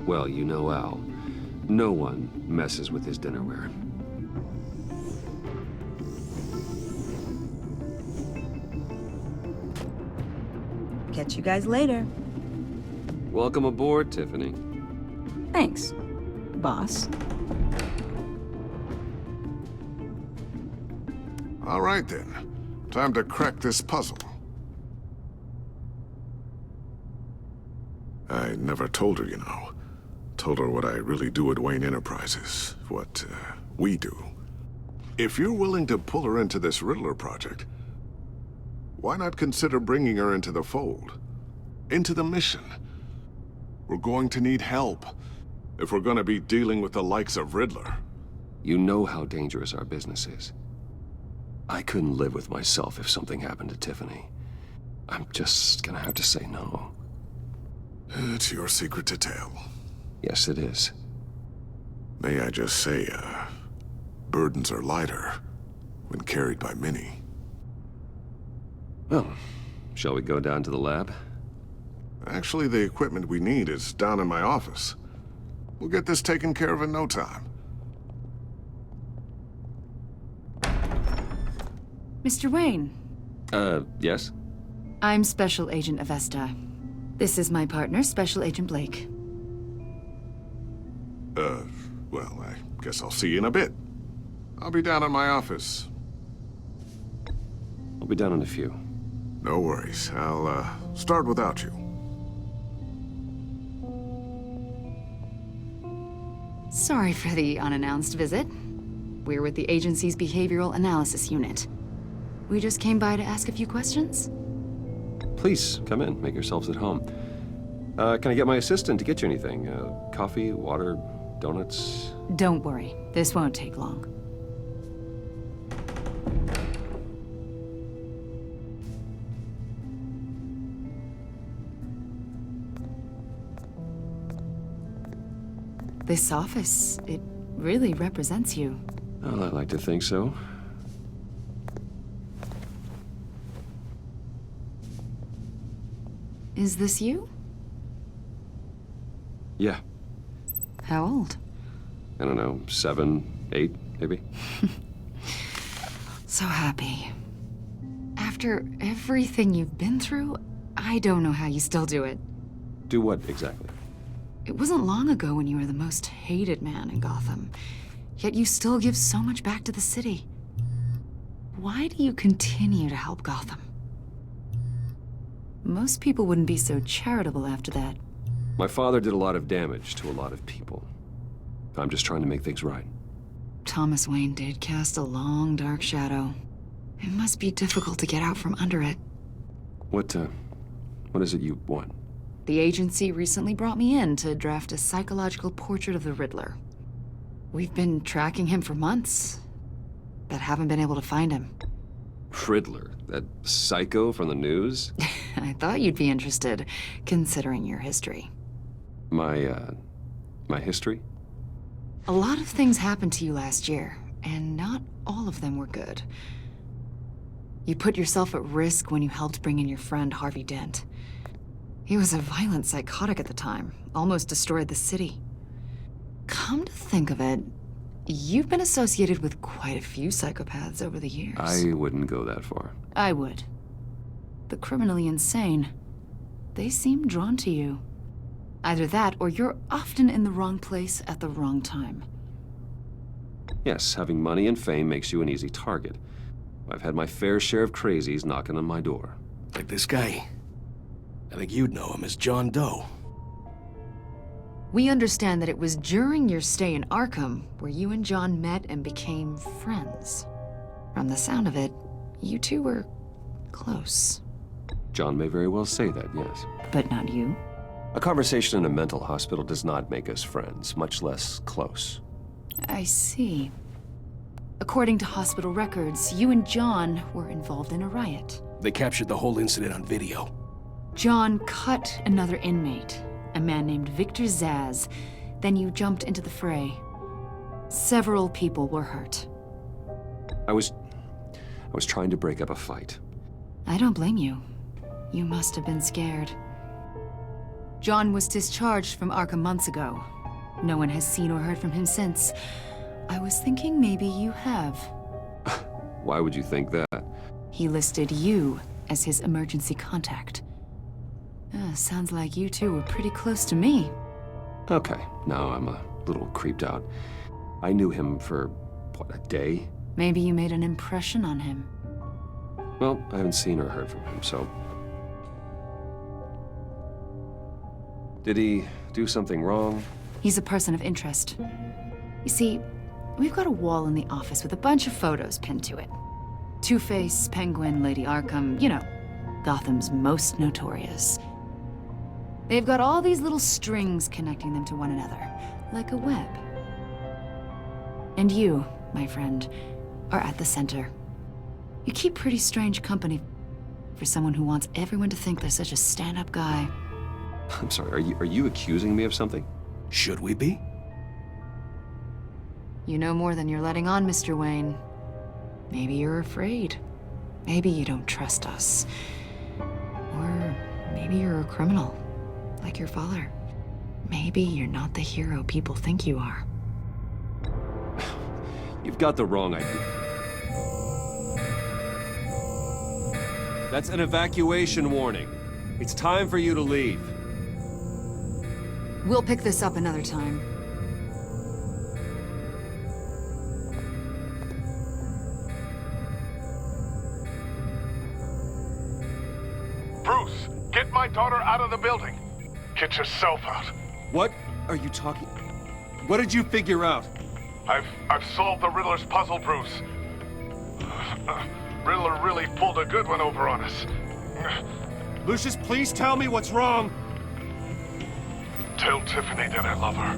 Speaker 1: Well, you know Al. No one messes with his dinnerware.
Speaker 5: Catch you guys later.
Speaker 1: Welcome aboard, Tiffany.
Speaker 5: Thanks, boss.
Speaker 17: All right then. Time to crack this puzzle. I never told her, you know. Told her what I really do at Wayne Enterprises. What, we do. If you're willing to pull her into this Riddler project, why not consider bringing her into the fold? Into the mission? We're going to need help if we're gonna be dealing with the likes of Riddler.
Speaker 1: You know how dangerous our business is. I couldn't live with myself if something happened to Tiffany. I'm just gonna have to say no.
Speaker 17: It's your secret to tell.
Speaker 1: Yes, it is.
Speaker 17: May I just say, burdens are lighter when carried by many.
Speaker 1: Well, shall we go down to the lab?
Speaker 17: Actually, the equipment we need is down in my office. We'll get this taken care of in no time.
Speaker 15: Mr. Wayne.
Speaker 1: Yes?
Speaker 15: I'm Special Agent Avesta. This is my partner, Special Agent Blake.
Speaker 17: Well, I guess I'll see you in a bit. I'll be down in my office.
Speaker 1: I'll be down in a few.
Speaker 17: No worries. I'll, start without you.
Speaker 15: Sorry for the unannounced visit. We're with the agency's Behavioral Analysis Unit. We just came by to ask a few questions.
Speaker 1: Please, come in. Make yourselves at home. Can I get my assistant to get you anything? Coffee, water, donuts?
Speaker 15: Don't worry. This won't take long. This office, it really represents you.
Speaker 1: Well, I'd like to think so.
Speaker 15: Is this you?
Speaker 1: Yeah.
Speaker 15: How old?
Speaker 1: I don't know, 7, 8, maybe?
Speaker 15: So happy. After everything you've been through, I don't know how you still do it.
Speaker 1: Do what, exactly?
Speaker 15: It wasn't long ago when you were the most hated man in Gotham, yet you still give so much back to the city. Why do you continue to help Gotham? Most people wouldn't be so charitable after that.
Speaker 1: My father did a lot of damage to a lot of people. I'm just trying to make things right.
Speaker 15: Thomas Wayne did cast a long, dark shadow. It must be difficult to get out from under it.
Speaker 1: What is it you want?
Speaker 15: The agency recently brought me in to draft a psychological portrait of the Riddler. We've been tracking him for months, but haven't been able to find him.
Speaker 1: Riddler? That psycho from the news?
Speaker 15: I thought you'd be interested, considering your history.
Speaker 1: My history?
Speaker 15: A lot of things happened to you last year, and not all of them were good. You put yourself at risk when you helped bring in your friend Harvey Dent. He was a violent psychotic at the time, almost destroyed the city. Come to think of it, you've been associated with quite a few psychopaths over the years.
Speaker 1: I wouldn't go that far.
Speaker 15: I would. The criminally insane. They seem drawn to you. Either that, or you're often in the wrong place at the wrong time.
Speaker 1: Yes, having money and fame makes you an easy target. I've had my fair share of crazies knocking on my door.
Speaker 20: Like this guy. I think you'd know him as John Doe.
Speaker 15: We understand that it was during your stay in Arkham where you and John met and became friends. From the sound of it, you two were close.
Speaker 1: John may very well say that, yes.
Speaker 15: But not you?
Speaker 1: A conversation in a mental hospital does not make us friends, much less close.
Speaker 15: I see. According to hospital records, you and John were involved in a riot.
Speaker 20: They captured the whole incident on video.
Speaker 15: John cut another inmate, a man named Victor Zaz. Then you jumped into the fray. Several people were hurt.
Speaker 1: I was trying to break up a fight.
Speaker 15: I don't blame you. You must have been scared. John was discharged from Arkham months ago. No one has seen or heard from him since. I was thinking maybe you have.
Speaker 1: Why would you think that?
Speaker 15: He listed you as his emergency contact. Sounds like you two were pretty close to me.
Speaker 1: Okay, now I'm a little creeped out. I knew him for, what, a day?
Speaker 15: Maybe you made an impression on him.
Speaker 1: Well, I haven't seen or heard from him, so... Did he do something wrong?
Speaker 15: He's a person of interest. You see, we've got a wall in the office with a bunch of photos pinned to it. Two-Face, Penguin, Lady Arkham, you know, Gotham's most notorious. They've got all these little strings connecting them to one another, like a web. And you, my friend, are at the center. You keep pretty strange company for someone who wants everyone to think they're such a stand-up guy.
Speaker 1: I'm sorry, are you accusing me of something?
Speaker 20: Should we be?
Speaker 15: You know more than you're letting on, Mr. Wayne. Maybe you're afraid. Maybe you don't trust us. Or maybe you're a criminal, like your father. Maybe you're not the hero people think you are.
Speaker 1: You've got the wrong idea. That's an evacuation warning. It's time for you to leave.
Speaker 15: We'll pick this up another time.
Speaker 21: Bruce, get my daughter out of the building. Get yourself out.
Speaker 1: What are you talking... What did you figure out?
Speaker 21: I've solved the Riddler's puzzle, Bruce. Riddler really pulled a good one over on us.
Speaker 1: Lucius, please tell me what's wrong.
Speaker 21: Tell Tiffany that I love her.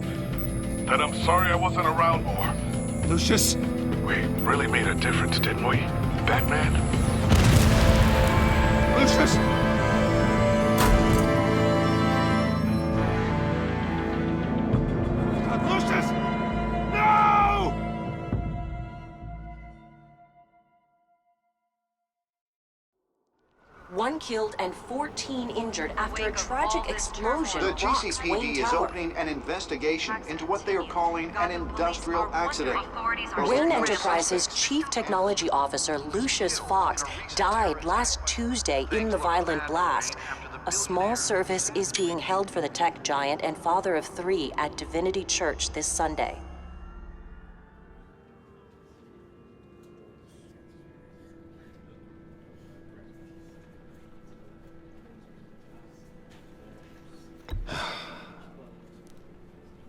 Speaker 21: That I'm sorry I wasn't around more.
Speaker 1: Lucius?
Speaker 21: We really made a difference, didn't we, Batman?
Speaker 1: Lucius!
Speaker 21: Lucius! No!
Speaker 22: One killed and 14 injured after a tragic explosion
Speaker 2: The
Speaker 22: rocks
Speaker 2: GCPD
Speaker 22: Wayne
Speaker 2: is
Speaker 22: Tower.
Speaker 2: opening an investigation into what they are calling an industrial accident.
Speaker 22: Wayne Enterprises' Chief Technology Officer Lucius Fox died last Tuesday in the violent blast. A small service is being held for the tech giant and father of 3 at Divinity Church this Sunday.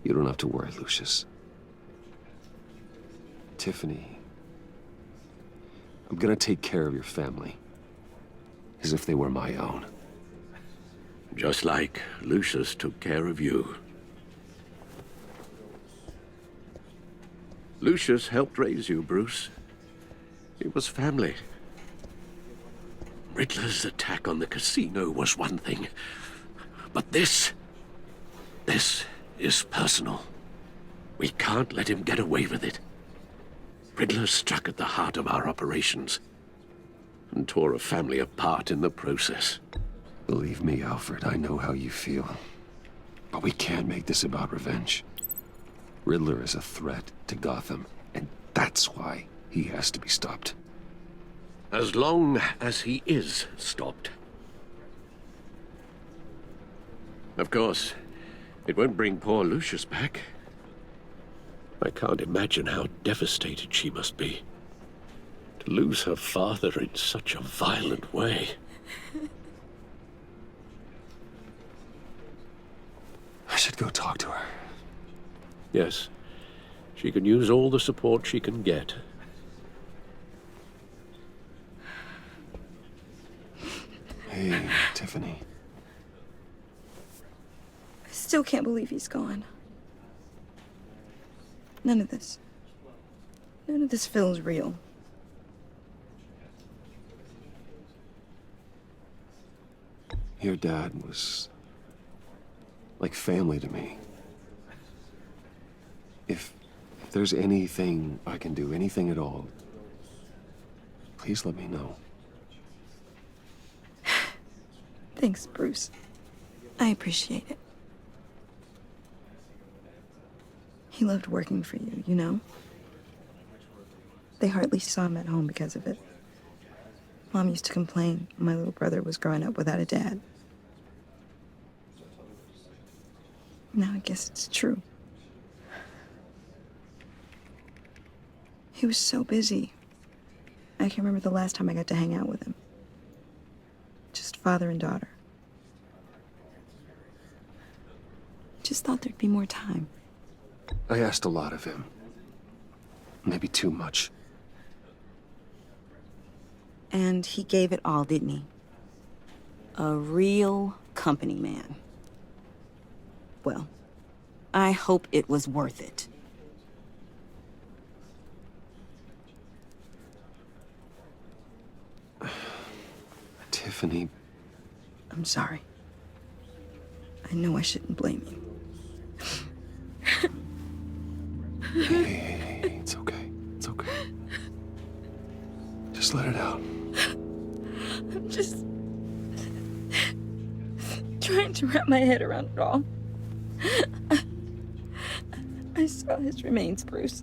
Speaker 1: You don't have to worry, Lucius. Tiffany, I'm gonna take care of your family. As if they were my own.
Speaker 4: Just like Lucius took care of you. Lucius helped raise you, Bruce. It was family. Riddler's attack on the casino was one thing. But this is personal. We can't let him get away with it. Riddler struck at the heart of our operations and tore a family apart in the process.
Speaker 1: Believe me, Alfred, I know how you feel. But we can't make this about revenge. Riddler is a threat to Gotham, and that's why he has to be stopped.
Speaker 4: As long as he is stopped. Of course, it won't bring poor Lucius back. I can't imagine how devastated she must be. To lose her father in such a violent way.
Speaker 1: I should go talk to her.
Speaker 4: Yes, she can use all the support she can get.
Speaker 1: Hey, Tiffany.
Speaker 5: I still can't believe he's gone. None of this feels real.
Speaker 1: Your dad was like family to me. If there's anything I can do, anything at all, please let me know.
Speaker 5: Thanks, Bruce. I appreciate it. He loved working for you, you know? They hardly saw him at home because of it. Mom used to complain my little brother was growing up without a dad. Now I guess it's true. He was so busy. I can't remember the last time I got to hang out with him. Just father and daughter. Just thought there'd be more time.
Speaker 1: I asked a lot of him. Maybe too much.
Speaker 5: And he gave it all, didn't he? A real company man. Well, I hope it was worth it.
Speaker 1: Tiffany.
Speaker 5: I'm sorry. I know I shouldn't blame you.
Speaker 1: Hey, it's okay. It's okay. Just let it out.
Speaker 5: I'm just trying to wrap my head around it all. I saw his remains, Bruce.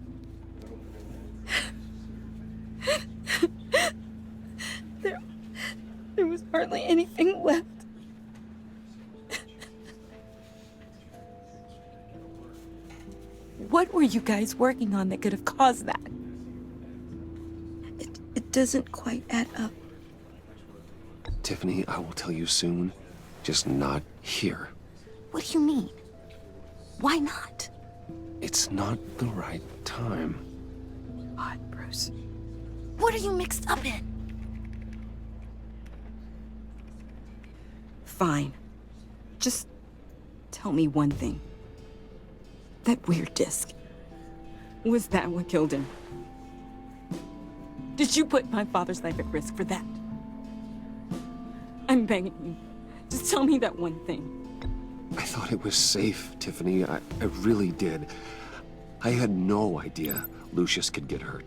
Speaker 5: There was hardly anything left. What were you guys working on that could have caused that? It doesn't quite add up.
Speaker 1: Tiffany, I will tell you soon. Just not here.
Speaker 5: What do you mean? Why not?
Speaker 1: It's not the right time.
Speaker 5: Odd, Bruce. What are you mixed up in? Fine. Just tell me one thing. That weird disc. Was that what killed him? Did you put my father's life at risk for that? I'm begging you. Just tell me that one thing.
Speaker 1: I thought it was safe, Tiffany. I really did. I had no idea Lucius could get hurt.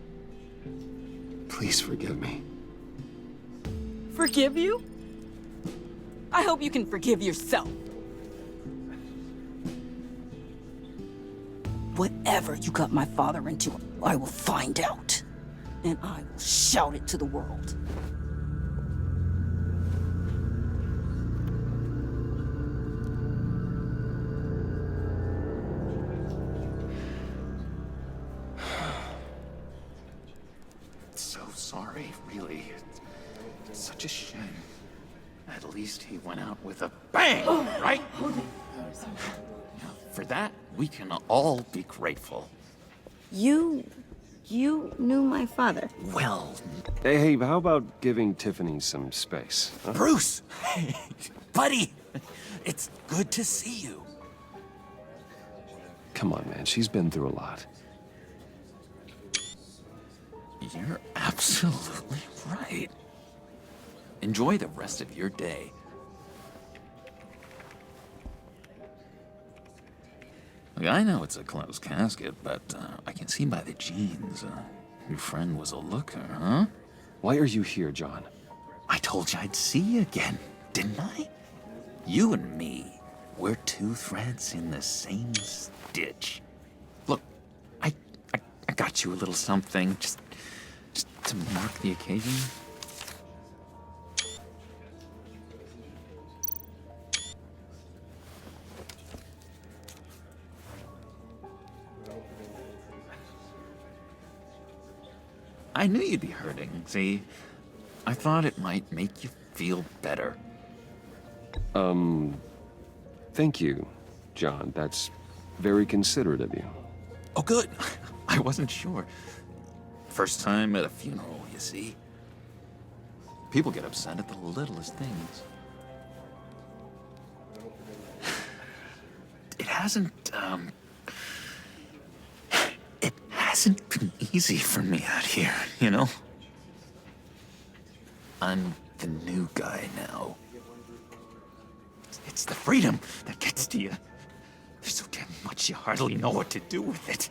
Speaker 1: Please forgive me.
Speaker 5: Forgive you? I hope you can forgive yourself. Whatever you got my father into, I will find out. And I will shout it to the world.
Speaker 11: So sorry, really. It's such a shame. At least he went out with a bang, right? For that, we can all be grateful.
Speaker 5: You knew my father.
Speaker 11: Well...
Speaker 1: Hey, how about giving Tiffany some space? Huh?
Speaker 11: Bruce! Buddy! It's good to see you.
Speaker 1: Come on, man. She's been through a lot.
Speaker 11: You're absolutely right. Enjoy the rest of your day. Look, I know it's a closed casket, but I can see by the jeans, your friend was a looker, huh?
Speaker 1: Why are you here, John?
Speaker 11: I told you I'd see you again, didn't I? You and me, we're two threads in the same stitch. Look, I got you a little something, just to mark the occasion. I knew you'd be hurting, see? I thought it might make you feel better.
Speaker 1: Thank you, John. That's very considerate of you.
Speaker 11: Oh, good. I wasn't sure. First time at a funeral, you see? People get upset at the littlest things. It hasn't been easy for me out here, you know? I'm the new guy now. It's the freedom that gets to you. There's so damn much you hardly know what to do with it.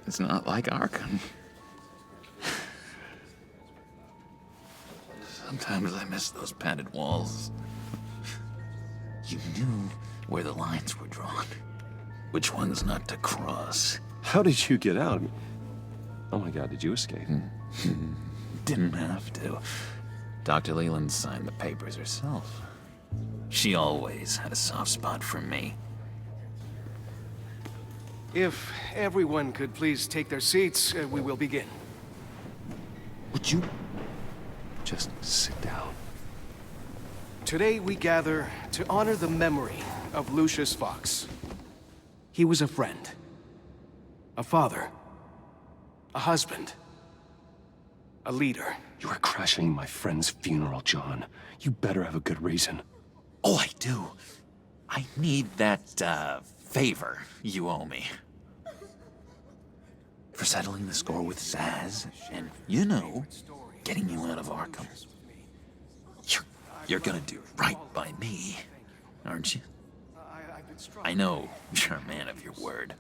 Speaker 11: It's not like Arkham. Sometimes I miss those padded walls. You knew where the lines were drawn. Which ones not to cross.
Speaker 1: How did you get out? Oh my God, did you escape?
Speaker 11: Didn't have to. Dr. Leland signed the papers herself. She always had a soft spot for me.
Speaker 3: If everyone could please take their seats, we will begin.
Speaker 11: Would you
Speaker 1: just sit down?
Speaker 3: Today we gather to honor the memory of Lucius Fox. He was a friend, a father, a husband, a leader.
Speaker 1: You are crashing my friend's funeral, John. You better have a good reason.
Speaker 11: Oh, I do. I need that, favor you owe me. For settling the score with Zaz, and, you know, getting you out of Arkham. You're gonna do right by me, aren't you? I know you're a man of your word.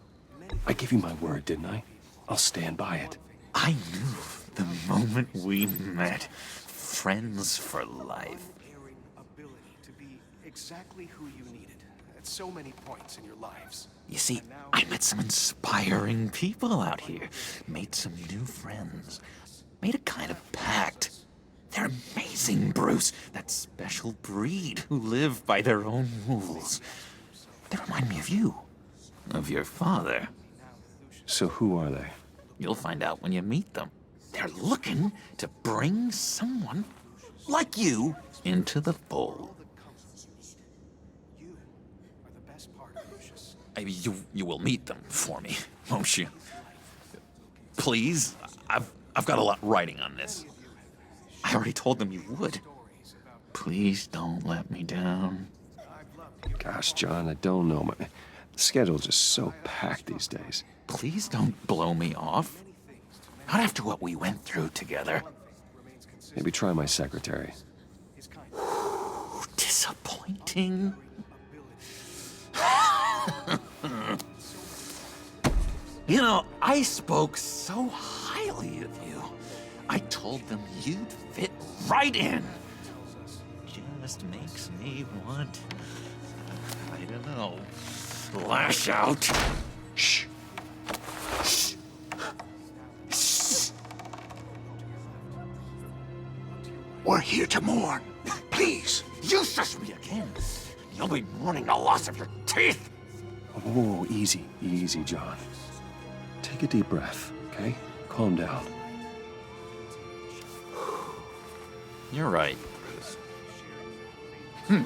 Speaker 1: I gave you my word, didn't I? I'll stand by it.
Speaker 11: I knew the moment we met. Friends for life.
Speaker 3: Ability to be exactly who you needed at so many points in your lives.
Speaker 11: You see, I met some inspiring people out here. Made some new friends. Made a kind of pact. They're amazing, Bruce. That special breed who live by their own rules. They remind me of you. Of your father.
Speaker 1: So who are they?
Speaker 11: You'll find out when you meet them. They're looking to bring someone like you into the fold. You will meet them for me, won't you? Please? I've got a lot riding on this. I already told them you would. Please don't let me down.
Speaker 1: Gosh, John, I don't know. My schedule's just so packed these days.
Speaker 11: Please don't blow me off. Not after what we went through together.
Speaker 1: Maybe try my secretary.
Speaker 11: Disappointing. You know, I spoke so highly of you. I told them you'd fit right in. Just makes me want, I don't know, lash out. Shh. Shh. Shh.
Speaker 9: We're here to mourn. Please.
Speaker 11: You shush me again. You'll be mourning the loss of your teeth.
Speaker 1: Whoa, easy, easy, John. Take a deep breath, okay? Calm down.
Speaker 11: You're right, Bruce.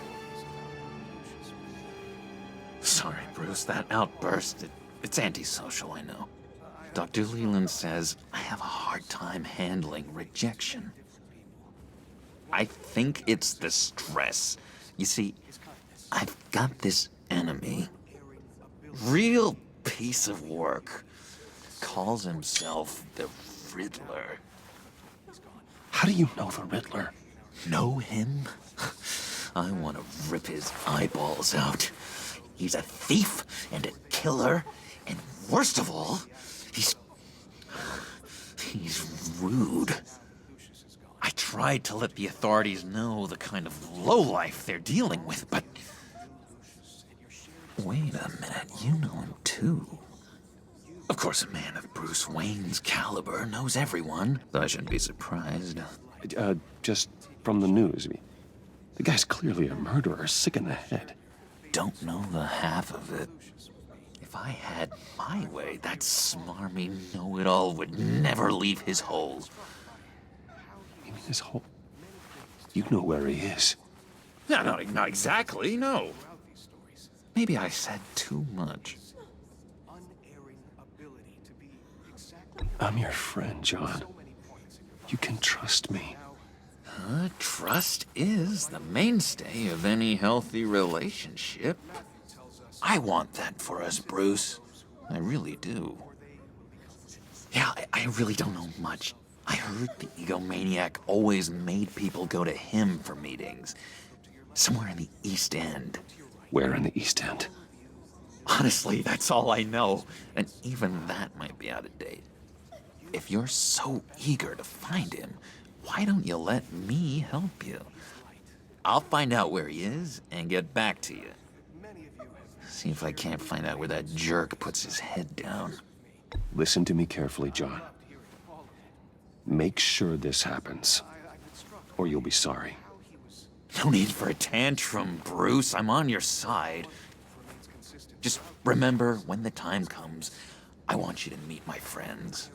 Speaker 11: Sorry, Bruce, that outburst, it's antisocial, I know. Dr. Leland says I have a hard time handling rejection. I think it's the stress. You see, I've got this enemy. Real piece of work. Calls himself the Riddler.
Speaker 1: How do you know the Riddler?
Speaker 11: Know him? I want to rip his eyeballs out. He's a thief and a killer, and worst of all, he's rude. I tried to let the authorities know the kind of lowlife they're dealing with, but... Wait a minute, you know him too. Of course, a man of Bruce Wayne's caliber knows everyone, so I shouldn't be surprised.
Speaker 1: Just from the news. I mean, the guy's clearly a murderer, sick in the head.
Speaker 11: Don't know the half of it. If I had my way, that smarmy know-it-all would never leave his hole.
Speaker 1: You mean his hole? You know where he is.
Speaker 11: No, not exactly, no. Maybe I said too much.
Speaker 1: I'm your friend, John. You can trust me.
Speaker 11: Trust is the mainstay of any healthy relationship. I want that for us, Bruce. I really do. Yeah, I really don't know much. I heard the egomaniac always made people go to him for meetings. Somewhere in the East End.
Speaker 1: Where in the East End?
Speaker 11: Honestly, that's all I know. And even that might be out of date. If you're so eager to find him, why don't you let me help you? I'll find out where he is and get back to you. See if I can't find out where that jerk puts his head down.
Speaker 1: Listen to me carefully, John. Make sure this happens, or you'll be sorry.
Speaker 11: No need for a tantrum, Bruce. I'm on your side. Just remember, when the time comes, I want you to meet my friends.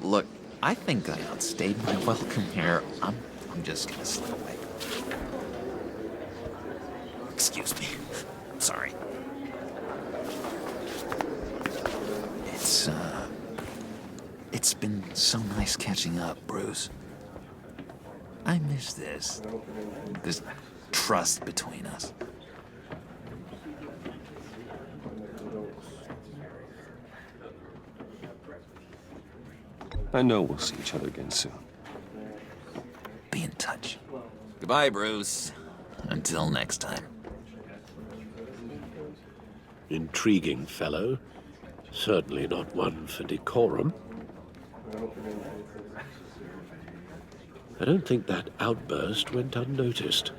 Speaker 11: Look, I think I outstayed my welcome here. I'm just gonna slip away. Excuse me. I'm sorry. It's been so nice catching up, Bruce. I miss this trust between us.
Speaker 1: I know we'll see each other again soon.
Speaker 11: Be in touch. Goodbye, Bruce. Until next time.
Speaker 4: Intriguing fellow. Certainly not one for decorum. I don't think that outburst went unnoticed.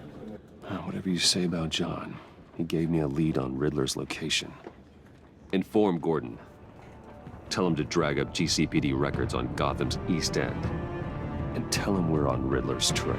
Speaker 1: Whatever you say about John, he gave me a lead on Riddler's location. Inform Gordon. Tell him to drag up GCPD records on Gotham's East End. And tell him we're on Riddler's trail.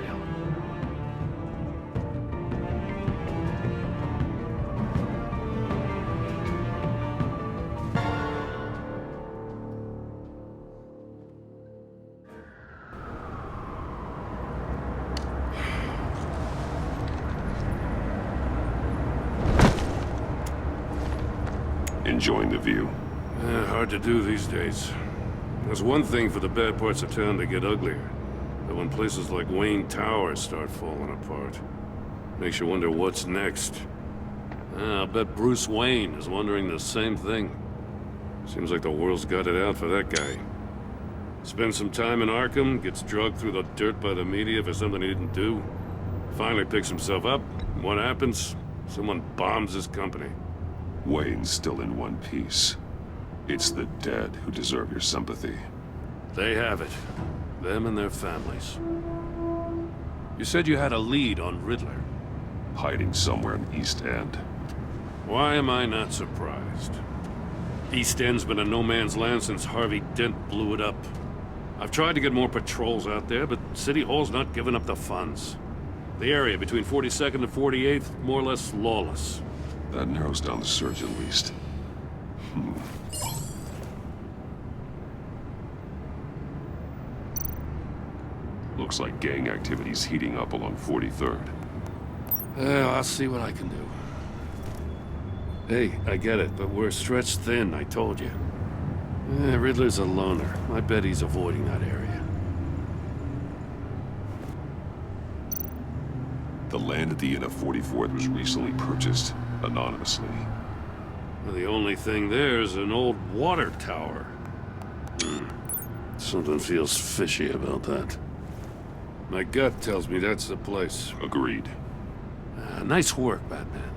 Speaker 8: Enjoying the view?
Speaker 7: Hard to do these days. There's one thing for the bad parts of town to get uglier. But when places like Wayne Tower start falling apart, makes you wonder what's next. I'll bet Bruce Wayne is wondering the same thing. Seems like the world's got it out for that guy. Spends some time in Arkham, gets drugged through the dirt by the media for something he didn't do. Finally picks himself up. What happens? Someone bombs his company.
Speaker 8: Wayne's still in one piece. It's the dead who deserve your sympathy.
Speaker 7: They have it. Them and their families. You said you had a lead on Riddler.
Speaker 8: Hiding somewhere in East End.
Speaker 7: Why am I not surprised? East End's been a no-man's land since Harvey Dent blew it up. I've tried to get more patrols out there, but City Hall's not giving up the funds. The area between 42nd and 48th, more or less lawless.
Speaker 8: That narrows down the search at least. Looks like gang activity's heating up along 43rd.
Speaker 7: I'll see what I can do. Hey, I get it, but we're stretched thin, I told you. Riddler's a loner. I bet he's avoiding that area.
Speaker 8: The land at the end of 44th was recently purchased, anonymously.
Speaker 7: Well, the only thing there is an old water tower. Something feels fishy about that. My gut tells me that's the place.
Speaker 8: Agreed.
Speaker 7: Nice work, Batman.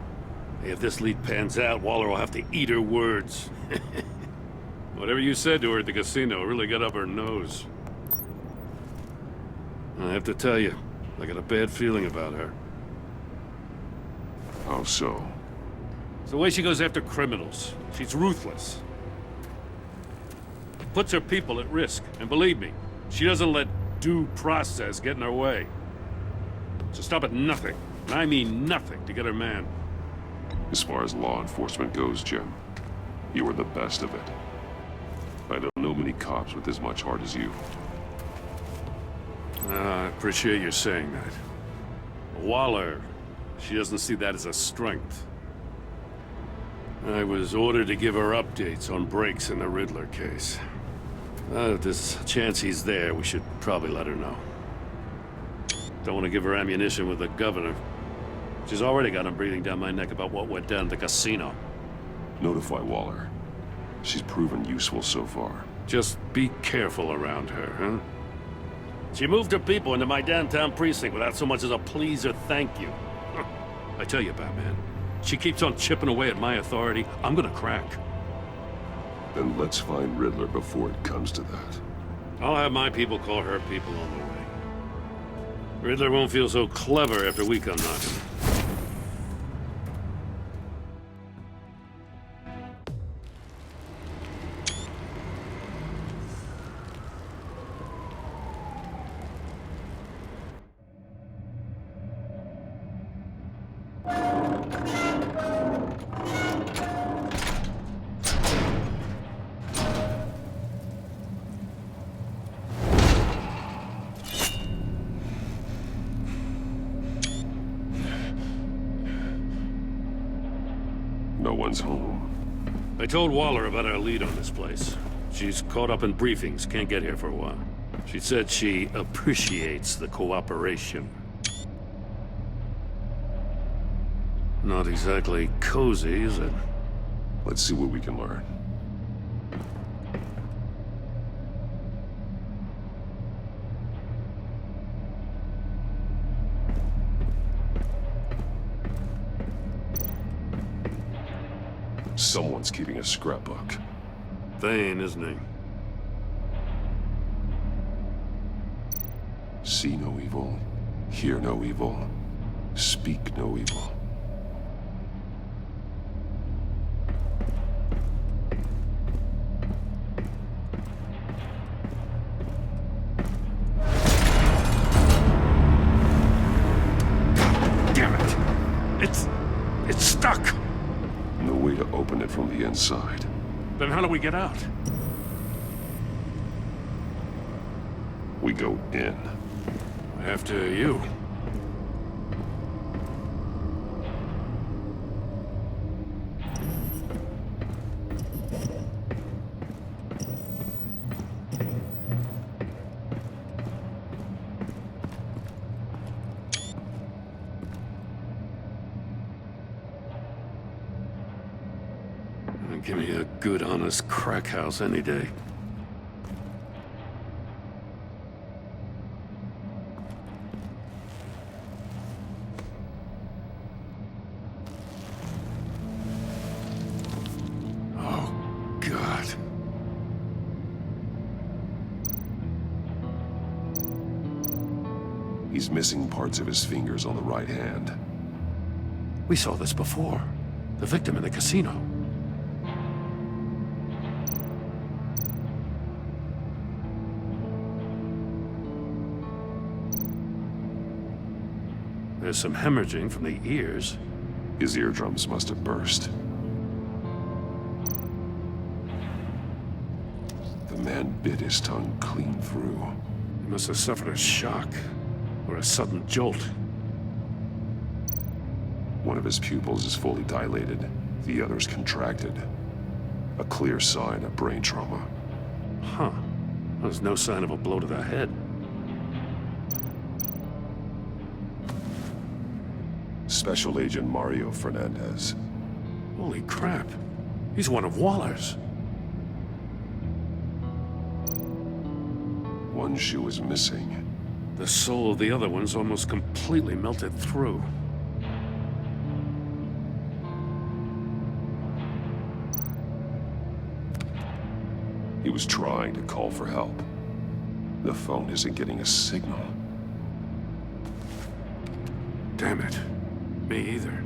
Speaker 7: Hey, if this lead pans out, Waller will have to eat her words. Whatever you said to her at the casino really got up her nose. I have to tell you, I got a bad feeling about her.
Speaker 8: How so?
Speaker 7: It's the way she goes after criminals. She's ruthless. Puts her people at risk, and believe me, she doesn't let due process get in her way. So stop at nothing, and I mean nothing, to get her man.
Speaker 8: As far as law enforcement goes, Jim, you are the best of it. I don't know many cops with as much heart as you.
Speaker 7: I appreciate you saying that. Waller, she doesn't see that as a strength. I was ordered to give her updates on breaks in the Riddler case. If there's a chance he's there, we should probably let her know. Don't want to give her ammunition with the governor. She's already got him breathing down my neck about what went down at the casino.
Speaker 8: Notify Waller. She's proven useful so far.
Speaker 7: Just be careful around her, huh? She moved her people into my downtown precinct without so much as a please or thank you. I tell you, Batman, she keeps on chipping away at my authority, I'm gonna crack.
Speaker 8: Then let's find Riddler before it comes to that.
Speaker 7: I'll have my people call her people on the way. Riddler won't feel so clever after we come knocking.
Speaker 8: No one's home.
Speaker 7: I told Waller about our lead on this place. She's caught up in briefings, can't get here for a while. She said she appreciates the cooperation. Not exactly cozy, is it?
Speaker 8: Let's see what we can learn. Someone's keeping a scrapbook.
Speaker 7: Thane, isn't he?
Speaker 8: See no evil, hear no evil, speak no evil.
Speaker 7: Damn it! It's stuck!
Speaker 8: No way to open it from the inside.
Speaker 7: Then how do we get out?
Speaker 8: We go in.
Speaker 7: After you. Give me a good, honest crack house any day. Oh, God.
Speaker 8: He's missing parts of his fingers on the right hand.
Speaker 7: We saw this before. The victim in the casino. There's some hemorrhaging from the ears.
Speaker 8: His eardrums must have burst. The man bit his tongue clean through.
Speaker 7: He must have suffered a shock, or a sudden jolt.
Speaker 8: One of his pupils is fully dilated, the other's contracted. A clear sign of brain trauma.
Speaker 7: Huh. There's no sign of a blow to the head.
Speaker 8: Special Agent Mario Fernandez.
Speaker 7: Holy crap. He's one of Waller's.
Speaker 8: One shoe is missing.
Speaker 7: The sole of the other one's almost completely melted through.
Speaker 8: He was trying to call for help. The phone isn't getting a signal.
Speaker 7: Damn it. Me either.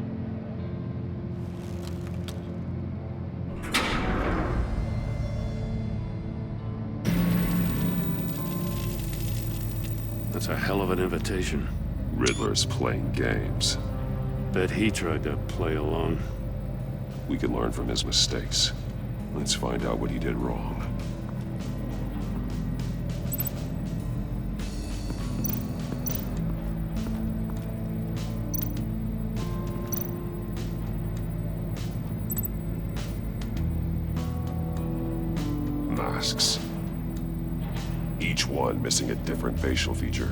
Speaker 7: That's a hell of an invitation.
Speaker 8: Riddler's playing games.
Speaker 7: Bet he tried to play along.
Speaker 8: We can learn from his mistakes. Let's find out what he did wrong. Masks. Each one missing a different facial feature.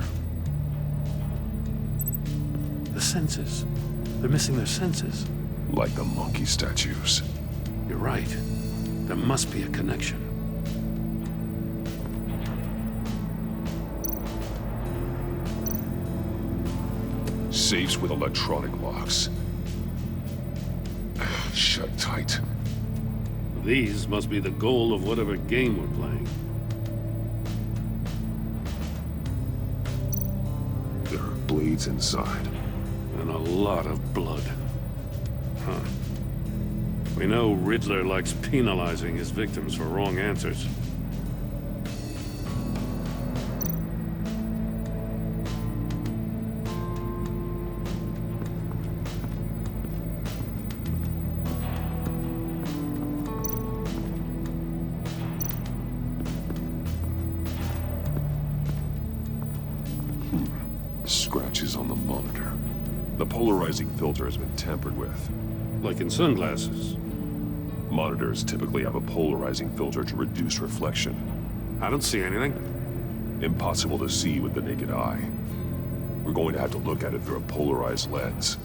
Speaker 7: The senses. They're missing their senses.
Speaker 8: Like the monkey statues.
Speaker 7: You're right. There must be a connection.
Speaker 8: Safes with electronic locks. Shut tight.
Speaker 7: These must be the goal of whatever game we're playing.
Speaker 1: blades inside.
Speaker 7: And a lot of blood. Huh. We know Riddler likes penalizing his victims for wrong answers.
Speaker 1: Scratches on the monitor. The polarizing filter has been tampered with.
Speaker 7: Like in sunglasses.
Speaker 1: Monitors typically have a polarizing filter to reduce reflection.
Speaker 7: I don't see anything.
Speaker 1: Impossible to see with the naked eye. We're going to have to look at it through a polarized lens.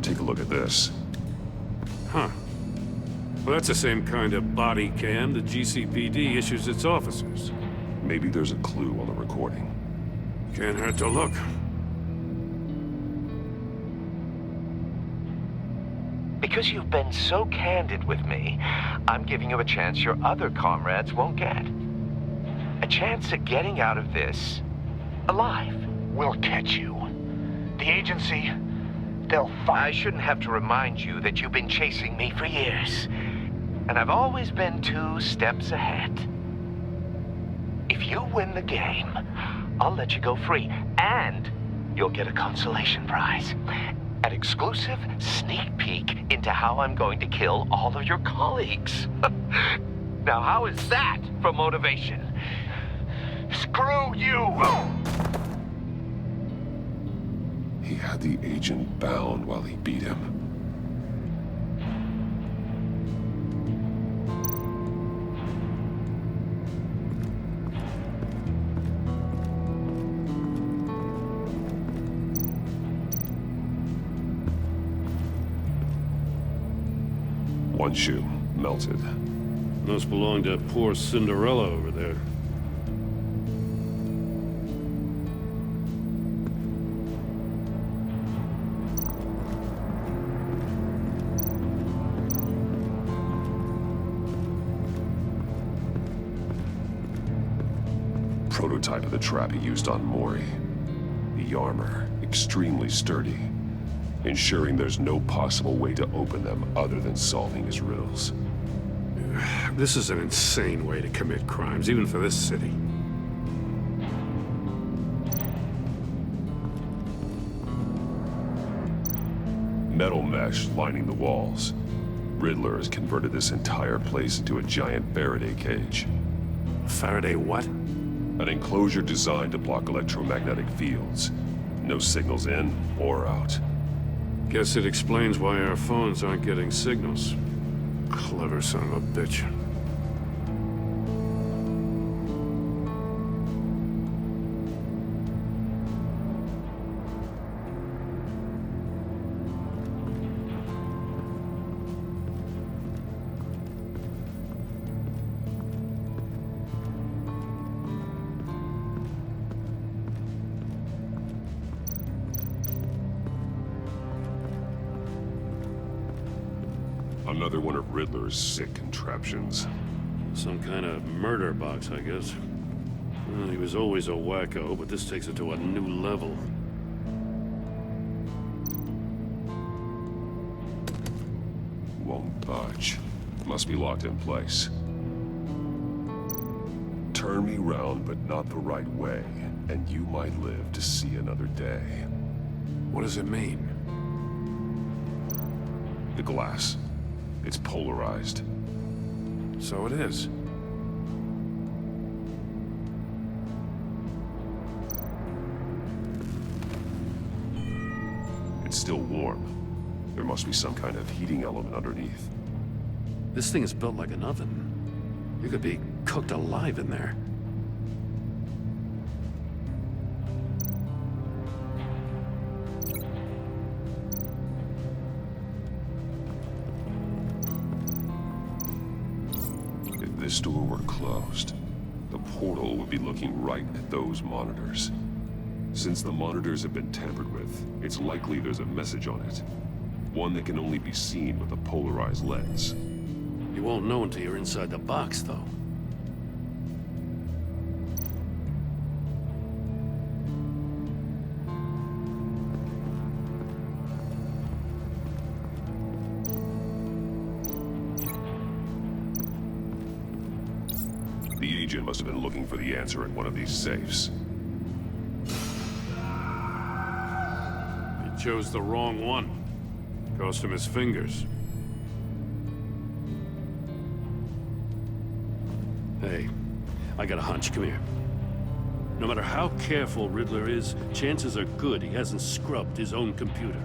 Speaker 1: Take a look at this.
Speaker 7: Huh. Well, that's the same kind of body cam the GCPD issues its officers.
Speaker 1: Maybe there's a clue on the recording.
Speaker 7: Can't hurt to look.
Speaker 6: Because you've been so candid with me, I'm giving you a chance your other comrades won't get. A chance at getting out of this alive.
Speaker 21: We'll catch you. The agency, they'll find...
Speaker 6: I shouldn't have to remind you that you've been chasing me for years. And I've always been 2 steps ahead. If you win the game, I'll let you go free. And you'll get a consolation prize. An exclusive sneak peek into how I'm going to kill all of your colleagues. Now, how is that for motivation? Screw you!
Speaker 1: He had the agent bound while he beat him. One shoe, melted.
Speaker 7: Those belong to poor Cinderella over there.
Speaker 1: Prototype of the trap he used on Mori. The armor, extremely sturdy, ensuring there's no possible way to open them other than solving his riddles.
Speaker 7: This is an insane way to commit crimes, even for this city.
Speaker 1: Metal mesh lining the walls. Riddler has converted this entire place into a giant Faraday cage.
Speaker 7: Faraday what?
Speaker 1: An enclosure designed to block electromagnetic fields. No signals in or out.
Speaker 7: Guess it explains why our phones aren't getting signals. Clever son of a bitch.
Speaker 1: Another one of Riddler's sick contraptions.
Speaker 7: Some kind of murder box, I guess. Well, he was always a wacko, but this takes it to a new level.
Speaker 1: Won't budge. Must be locked in place. Turn me round, but not the right way, and you might live to see another day.
Speaker 7: What does it mean?
Speaker 1: The glass. It's polarized.
Speaker 7: So it is.
Speaker 1: It's still warm. There must be some kind of heating element underneath.
Speaker 7: This thing is built like an oven. You could be cooked alive in there.
Speaker 1: If this door were closed,
Speaker 8: the portal would be looking right at those monitors. Since the monitors have been tampered with, it's likely there's a message on it. One that can only be seen with a polarized lens.
Speaker 7: You won't know until you're inside the box, though.
Speaker 8: The agent must have been looking for the answer in one of these safes.
Speaker 7: He chose the wrong one. Cost him his fingers. Hey, I got a hunch. Come here. No matter how careful Riddler is, chances are good he hasn't scrubbed his own computer.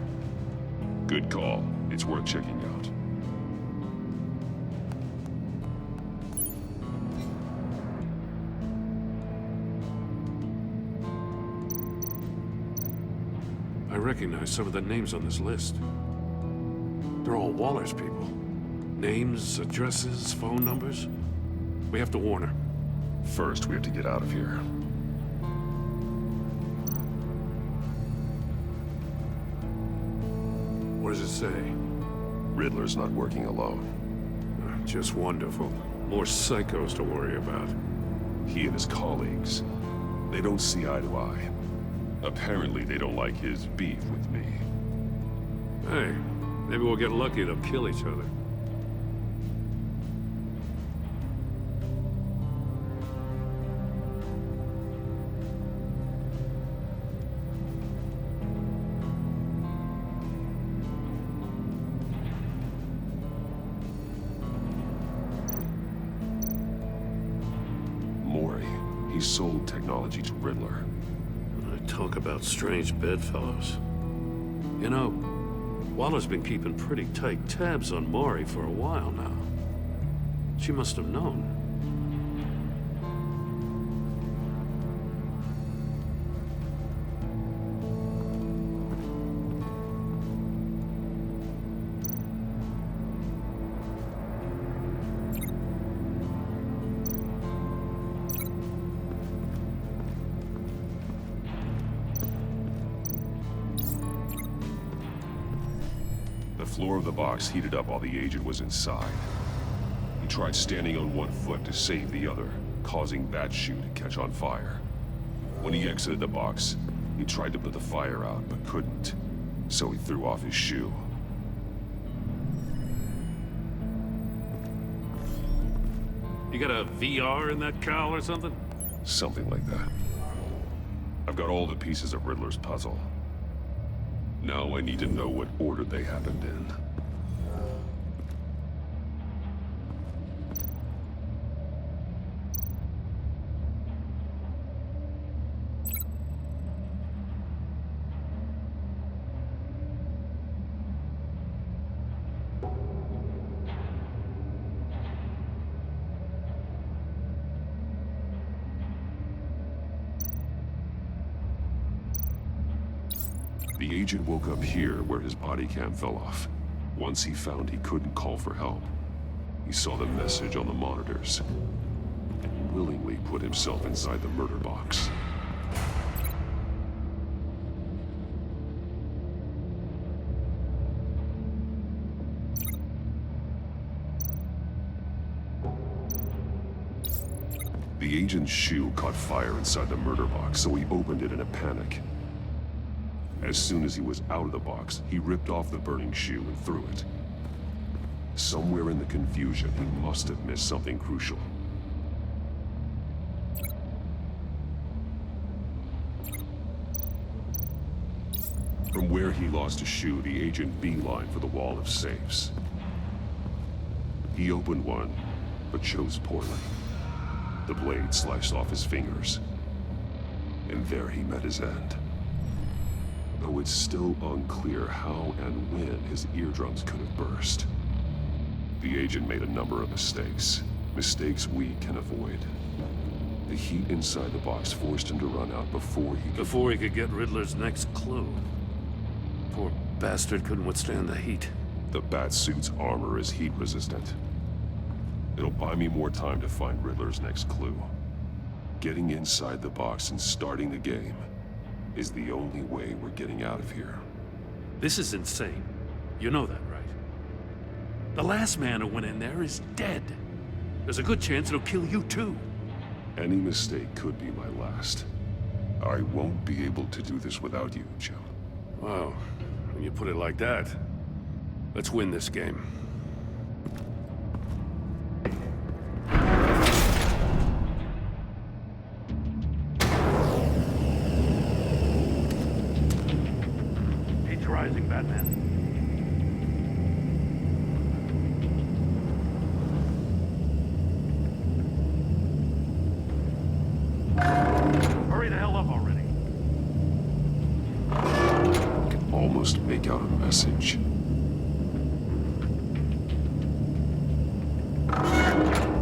Speaker 8: Good call. It's worth checking out.
Speaker 7: I recognize some of the names on this list. They're all Waller's people. Names, addresses, phone numbers. We have to warn her.
Speaker 8: First, we have to get out of here.
Speaker 7: What does it say?
Speaker 8: Riddler's not working alone.
Speaker 7: Just wonderful. More psychos to worry about.
Speaker 8: He and his colleagues, they don't see eye to eye. Apparently, they don't like his beef with me.
Speaker 7: Hey, maybe we'll get lucky. They'll kill each other.
Speaker 8: Mori, he sold technology to Riddler.
Speaker 7: Talk about strange bedfellows. You know, Waller's been keeping pretty tight tabs on Mori for a while now. She must have known.
Speaker 8: The floor of the box heated up while the agent was inside. He tried standing on one foot to save the other, causing that shoe to catch on fire. When he exited the box, he tried to put the fire out, but couldn't. So he threw off his shoe.
Speaker 7: You got a VR in that cowl or something?
Speaker 8: Something like that. I've got all the pieces of Riddler's puzzle. Now I need to know what order they happened in. The agent woke up here where his body cam fell off. Once he found he couldn't call for help, he saw the message on the monitors and willingly put himself inside the murder box. The agent's shoe caught fire inside the murder box, so he opened it in a panic. As soon as he was out of the box, he ripped off the burning shoe and threw it. Somewhere in the confusion, he must have missed something crucial. From where he lost a shoe, the agent beelined for the wall of safes. He opened one, but chose poorly. The blade sliced off his fingers. And there he met his end. Though it's still unclear how and when his eardrums could have burst. The agent made a number of mistakes. Mistakes we can avoid. The heat inside the box forced him to run out before he
Speaker 7: could get Riddler's next clue. Poor bastard couldn't withstand the heat.
Speaker 8: The Batsuit's armor is heat resistant. It'll buy me more time to find Riddler's next clue. Getting inside the box and starting the game is the only way we're getting out of here.
Speaker 7: This is insane. You know that, right? The last man who went in there is dead. There's a good chance it'll kill you too.
Speaker 8: Any mistake could be my last. I won't be able to do this without you, Jim.
Speaker 7: Wow, when you put it like that, let's win this game. Heat's rising, Batman. Hurry the hell up already.
Speaker 8: Can almost make out a message.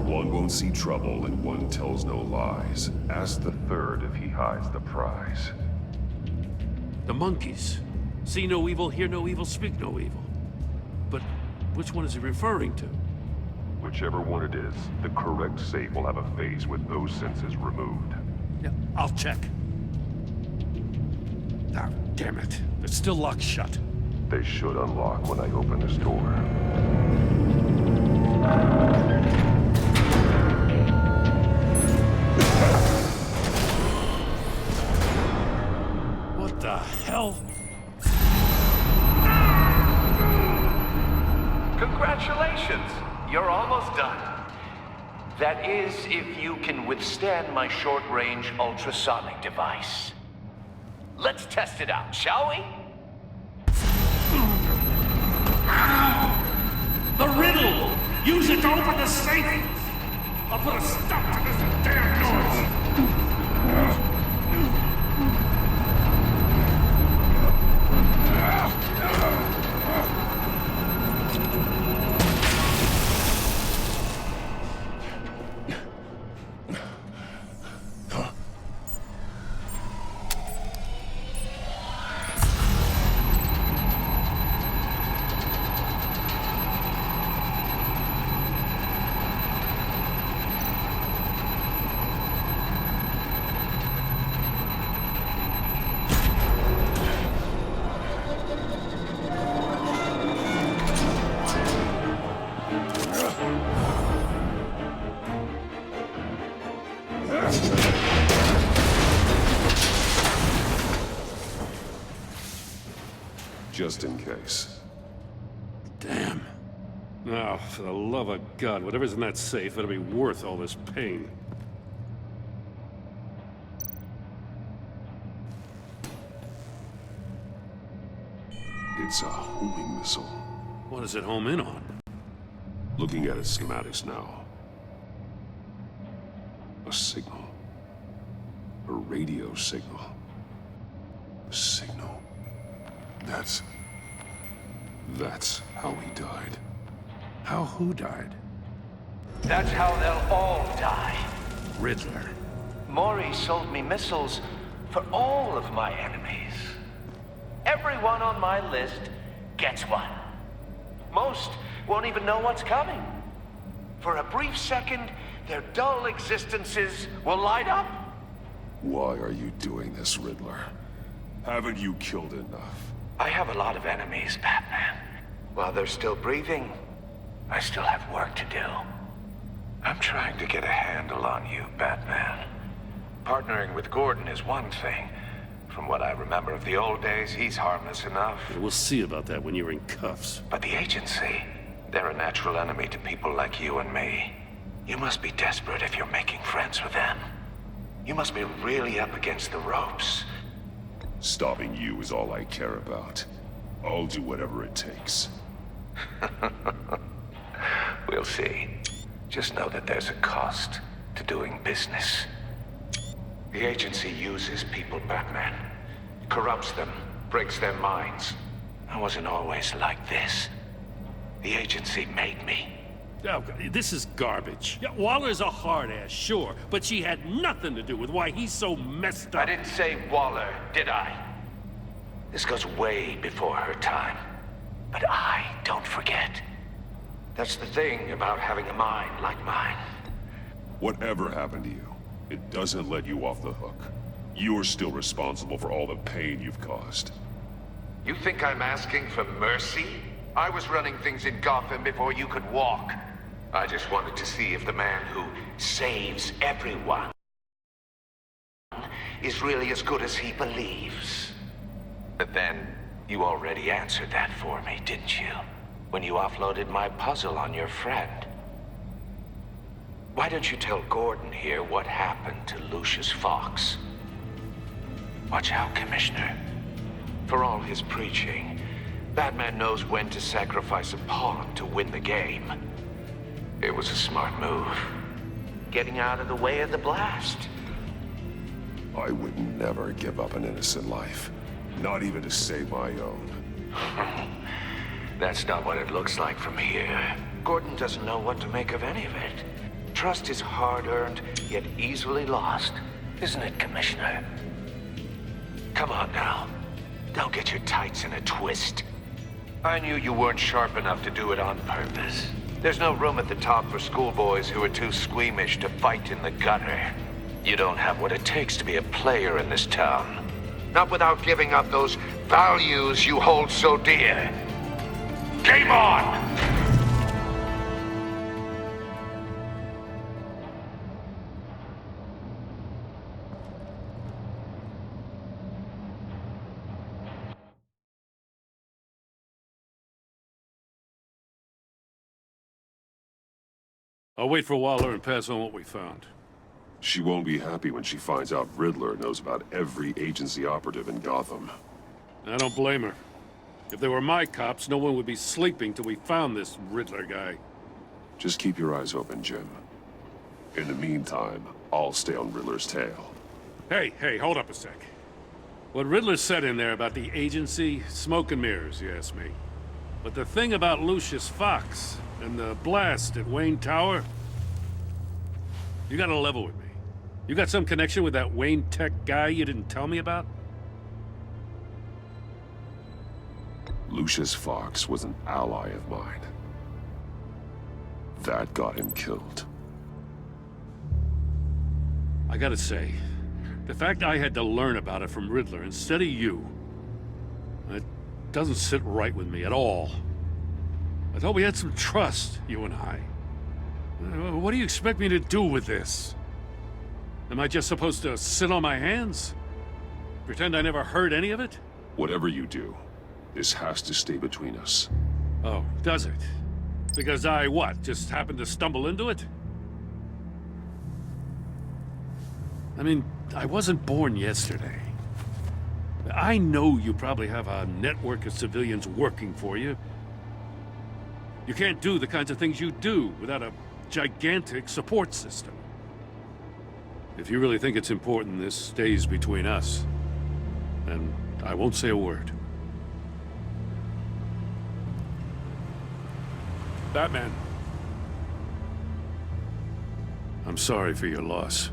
Speaker 8: One won't see trouble and one tells no lies. Ask the third if he hides the prize.
Speaker 7: The monkeys. See no evil, hear no evil, speak no evil. But which one is he referring to?
Speaker 8: Whichever one it is, the correct safe will have a phase with those senses removed.
Speaker 7: Yeah, I'll check. Ah, damn it. It's still locked shut.
Speaker 8: They should unlock when I open this door.
Speaker 7: What the hell?
Speaker 6: Congratulations! You're almost done. That is, if you can withstand my short-range ultrasonic device. Let's test it out, shall we?
Speaker 7: The riddle! Use it to open the safe! I'll put a stop to this damn noise!
Speaker 8: Just in case.
Speaker 7: Damn. Now, for the love of God, whatever's in that safe better be worth all this pain.
Speaker 8: It's a homing missile.
Speaker 7: What does it home in on?
Speaker 8: Looking at its schematics now. A signal. A radio signal. A signal. That's how he died.
Speaker 7: How who died?
Speaker 6: That's how they'll all die.
Speaker 7: Riddler.
Speaker 6: Maury sold me missiles for all of my enemies. Everyone on my list gets one. Most won't even know what's coming. For a brief second, their dull existences will light up.
Speaker 8: Why are you doing this, Riddler? Haven't you killed enough?
Speaker 6: I have a lot of enemies, Batman. While they're still breathing, I still have work to do. I'm trying to get a handle on you, Batman. Partnering with Gordon is one thing. From what I remember of the old days, he's harmless enough.
Speaker 7: We'll see about that when you're in cuffs.
Speaker 6: But the agency, they're a natural enemy to people like you and me. You must be desperate if you're making friends with them. You must be really up against the ropes.
Speaker 8: Stopping you is all I care about. I'll do whatever it takes.
Speaker 6: We'll see. Just know that there's a cost to doing business. The agency uses people, Batman. Corrupts them, breaks their minds. I wasn't always like this. The agency made me.
Speaker 7: Oh, this is garbage. Yeah, Waller's a hard ass, sure, but she had nothing to do with why he's so messed up.
Speaker 6: I didn't say Waller, did I? This goes way before her time. But I don't forget. That's the thing about having a mind like mine.
Speaker 8: Whatever happened to you? it doesn't let you off the hook. You're still responsible for all the pain you've caused.
Speaker 9: You think I'm asking for mercy? I was running things in Gotham before you could walk. I just wanted to see if the man who saves everyone is really as good as he believes. But then, you already answered that for me, didn't you? When you offloaded my puzzle on your friend. Why don't you tell Gordon here what happened to Lucius Fox? Watch out, Commissioner. For all his preaching, Batman knows when to sacrifice a pawn to win the game. It was a smart move. Getting out of the way of the blast.
Speaker 8: I would never give up an innocent life. Not even to save my own.
Speaker 9: That's not what it looks like from here. Gordon doesn't know what to make of any of it. Trust is hard-earned, yet easily lost. Isn't it, Commissioner? Come on now. Don't get your tights in a twist. I knew you weren't sharp enough to do it on purpose. There's no room at the top for schoolboys who are too squeamish to fight in the gutter. You don't have what it takes to be a player in this town. Not without giving up those values you hold so dear. Game on!
Speaker 7: I'll wait for Waller and pass on what we found.
Speaker 8: She won't be happy when she finds out Riddler knows about every agency operative in Gotham.
Speaker 7: I don't blame her. If they were my cops, no one would be sleeping till we found this Riddler guy.
Speaker 8: Just keep your eyes open, Jim. In the meantime, I'll stay on Riddler's tail.
Speaker 7: Hey, hold up a sec. What Riddler said in there about the agency, smoke and mirrors, you ask me. But the thing about Lucius Fox and the blast at Wayne Tower, you gotta level with me. You got some connection with that Wayne Tech guy you didn't tell me about?
Speaker 8: Lucius Fox was an ally of mine. That got him killed.
Speaker 7: I gotta say, the fact I had to learn about it from Riddler instead of you, it doesn't sit right with me at all. I thought we had some trust, you and I. What do you expect me to do with this? Am I just supposed to sit on my hands? Pretend I never heard any of it?
Speaker 8: Whatever you do, this has to stay between us.
Speaker 7: Oh, does it? Because I, what, just happened to stumble into it? I mean, I wasn't born yesterday. I know you probably have a network of civilians working for you. You can't do the kinds of things you do without a gigantic support system. If you really think it's important this stays between us, then I won't say a word. Batman. I'm sorry for your loss.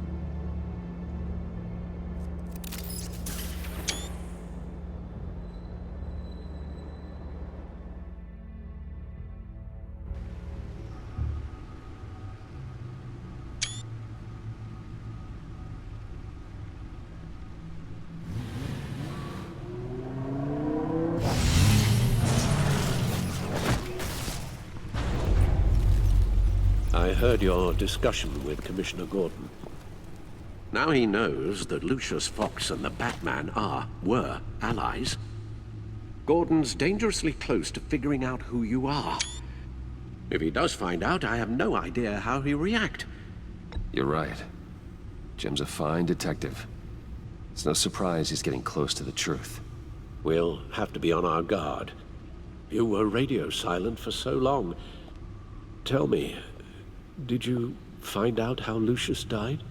Speaker 4: I heard your discussion with Commissioner Gordon. Now he knows that Lucius Fox and the Batman were allies. Gordon's dangerously close to figuring out who you are. If he does find out, I have no idea how he'll react.
Speaker 1: You're right. Jim's a fine detective. It's no surprise he's getting close to the truth.
Speaker 4: We'll have to be on our guard. You were radio silent for so long. Tell me, did you find out how Lucius died?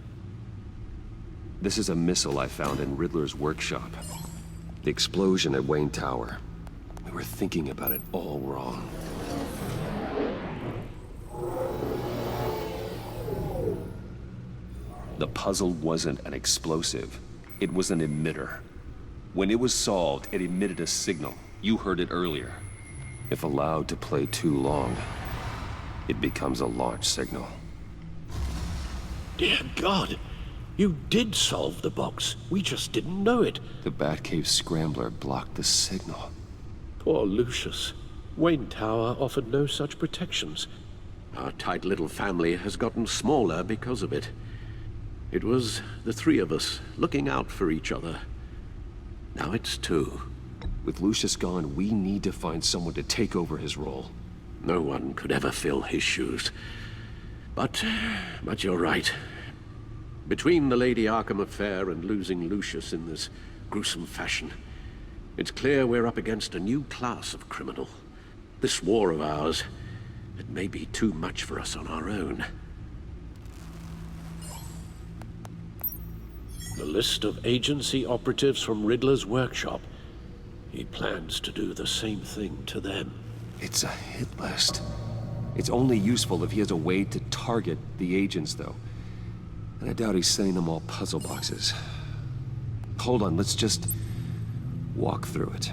Speaker 1: This is a missile I found in Riddler's workshop. The explosion at Wayne Tower. We were thinking about it all wrong. The puzzle wasn't an explosive. It was an emitter. When it was solved, it emitted a signal. You heard it earlier. If allowed to play too long, it becomes a launch signal.
Speaker 4: Dear God! You did solve the box. We just didn't know it.
Speaker 1: The Batcave scrambler blocked the signal.
Speaker 4: Poor Lucius. Wayne Tower offered no such protections. Our tight little family has gotten smaller because of it. It was the three of us looking out for each other. Now it's two.
Speaker 1: With Lucius gone, we need to find someone to take over his role.
Speaker 4: No one could ever fill his shoes. But you're right. Between the Lady Arkham affair and losing Lucius in this gruesome fashion, it's clear we're up against a new class of criminal. This war of ours, it may be too much for us on our own. The list of agency operatives from Riddler's workshop. He plans to do the same thing to them.
Speaker 1: It's a hit list. It's only useful if he has a way to target the agents, though. And I doubt he's sending them all puzzle boxes. Hold on, let's just walk through it.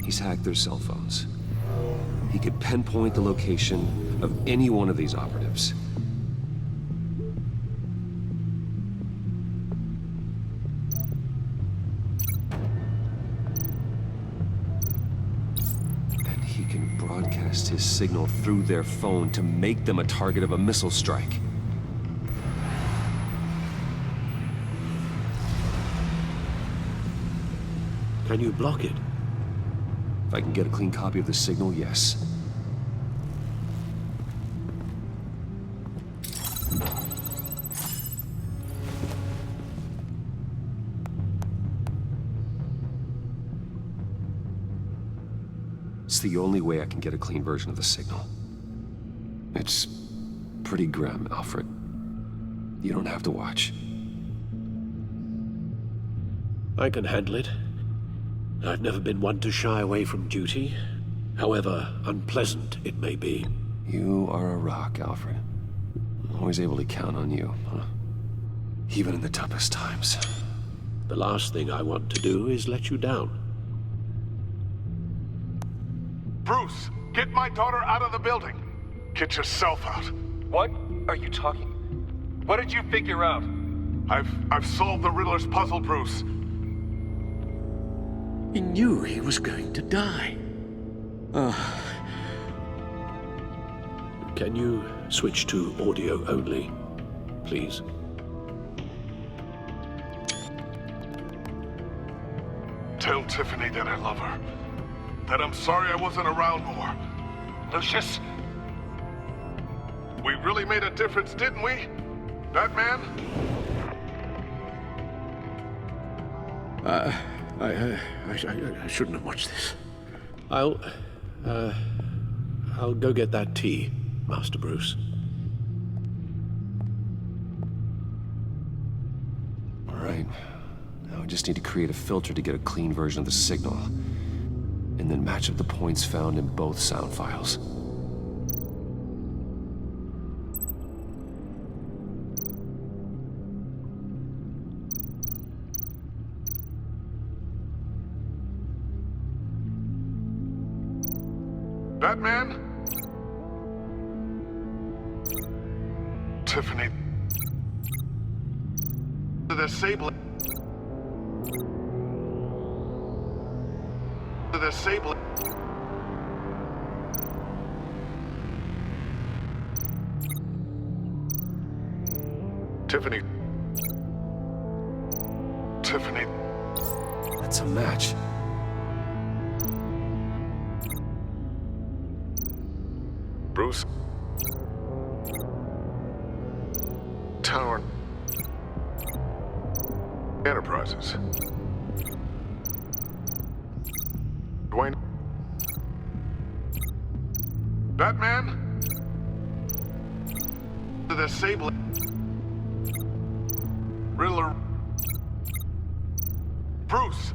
Speaker 1: He's hacked their cell phones. He could pinpoint the location of any one of these operatives. And he can broadcast his signal through their phone to make them a target of a missile strike.
Speaker 4: Can you block it?
Speaker 1: If I can get a clean copy of the signal, yes. It's the only way I can get a clean version of the signal. It's pretty grim, Alfred. You don't have to watch.
Speaker 4: I can handle it. I've never been one to shy away from duty, however unpleasant it may be.
Speaker 1: You are a rock, Alfred. I'm always able to count on you, huh? Even in the toughest times.
Speaker 4: The last thing I want to do is let you down.
Speaker 21: Bruce, get my daughter out of the building. Get yourself out.
Speaker 10: What are you talking? What did you figure out?
Speaker 21: I've solved the Riddler's puzzle, Bruce.
Speaker 4: He knew he was going to die. Can you switch to audio only, please?
Speaker 21: Tell Tiffany that I love her. That I'm sorry I wasn't around more.
Speaker 10: Lucius?
Speaker 21: We really made a difference, didn't we? Batman?
Speaker 4: I shouldn't have watched this. I'll go get that tea, Master Bruce.
Speaker 1: All right. Now I just need to create a filter to get a clean version of the signal. And then match up the points found in both sound files.
Speaker 21: Batman? Tiffany. The disabling. The disabling. Tiffany. Tiffany.
Speaker 1: That's a match.
Speaker 21: Bruce. Tower. Enterprises. Dwayne. Batman? The disabling. Riddler. Bruce.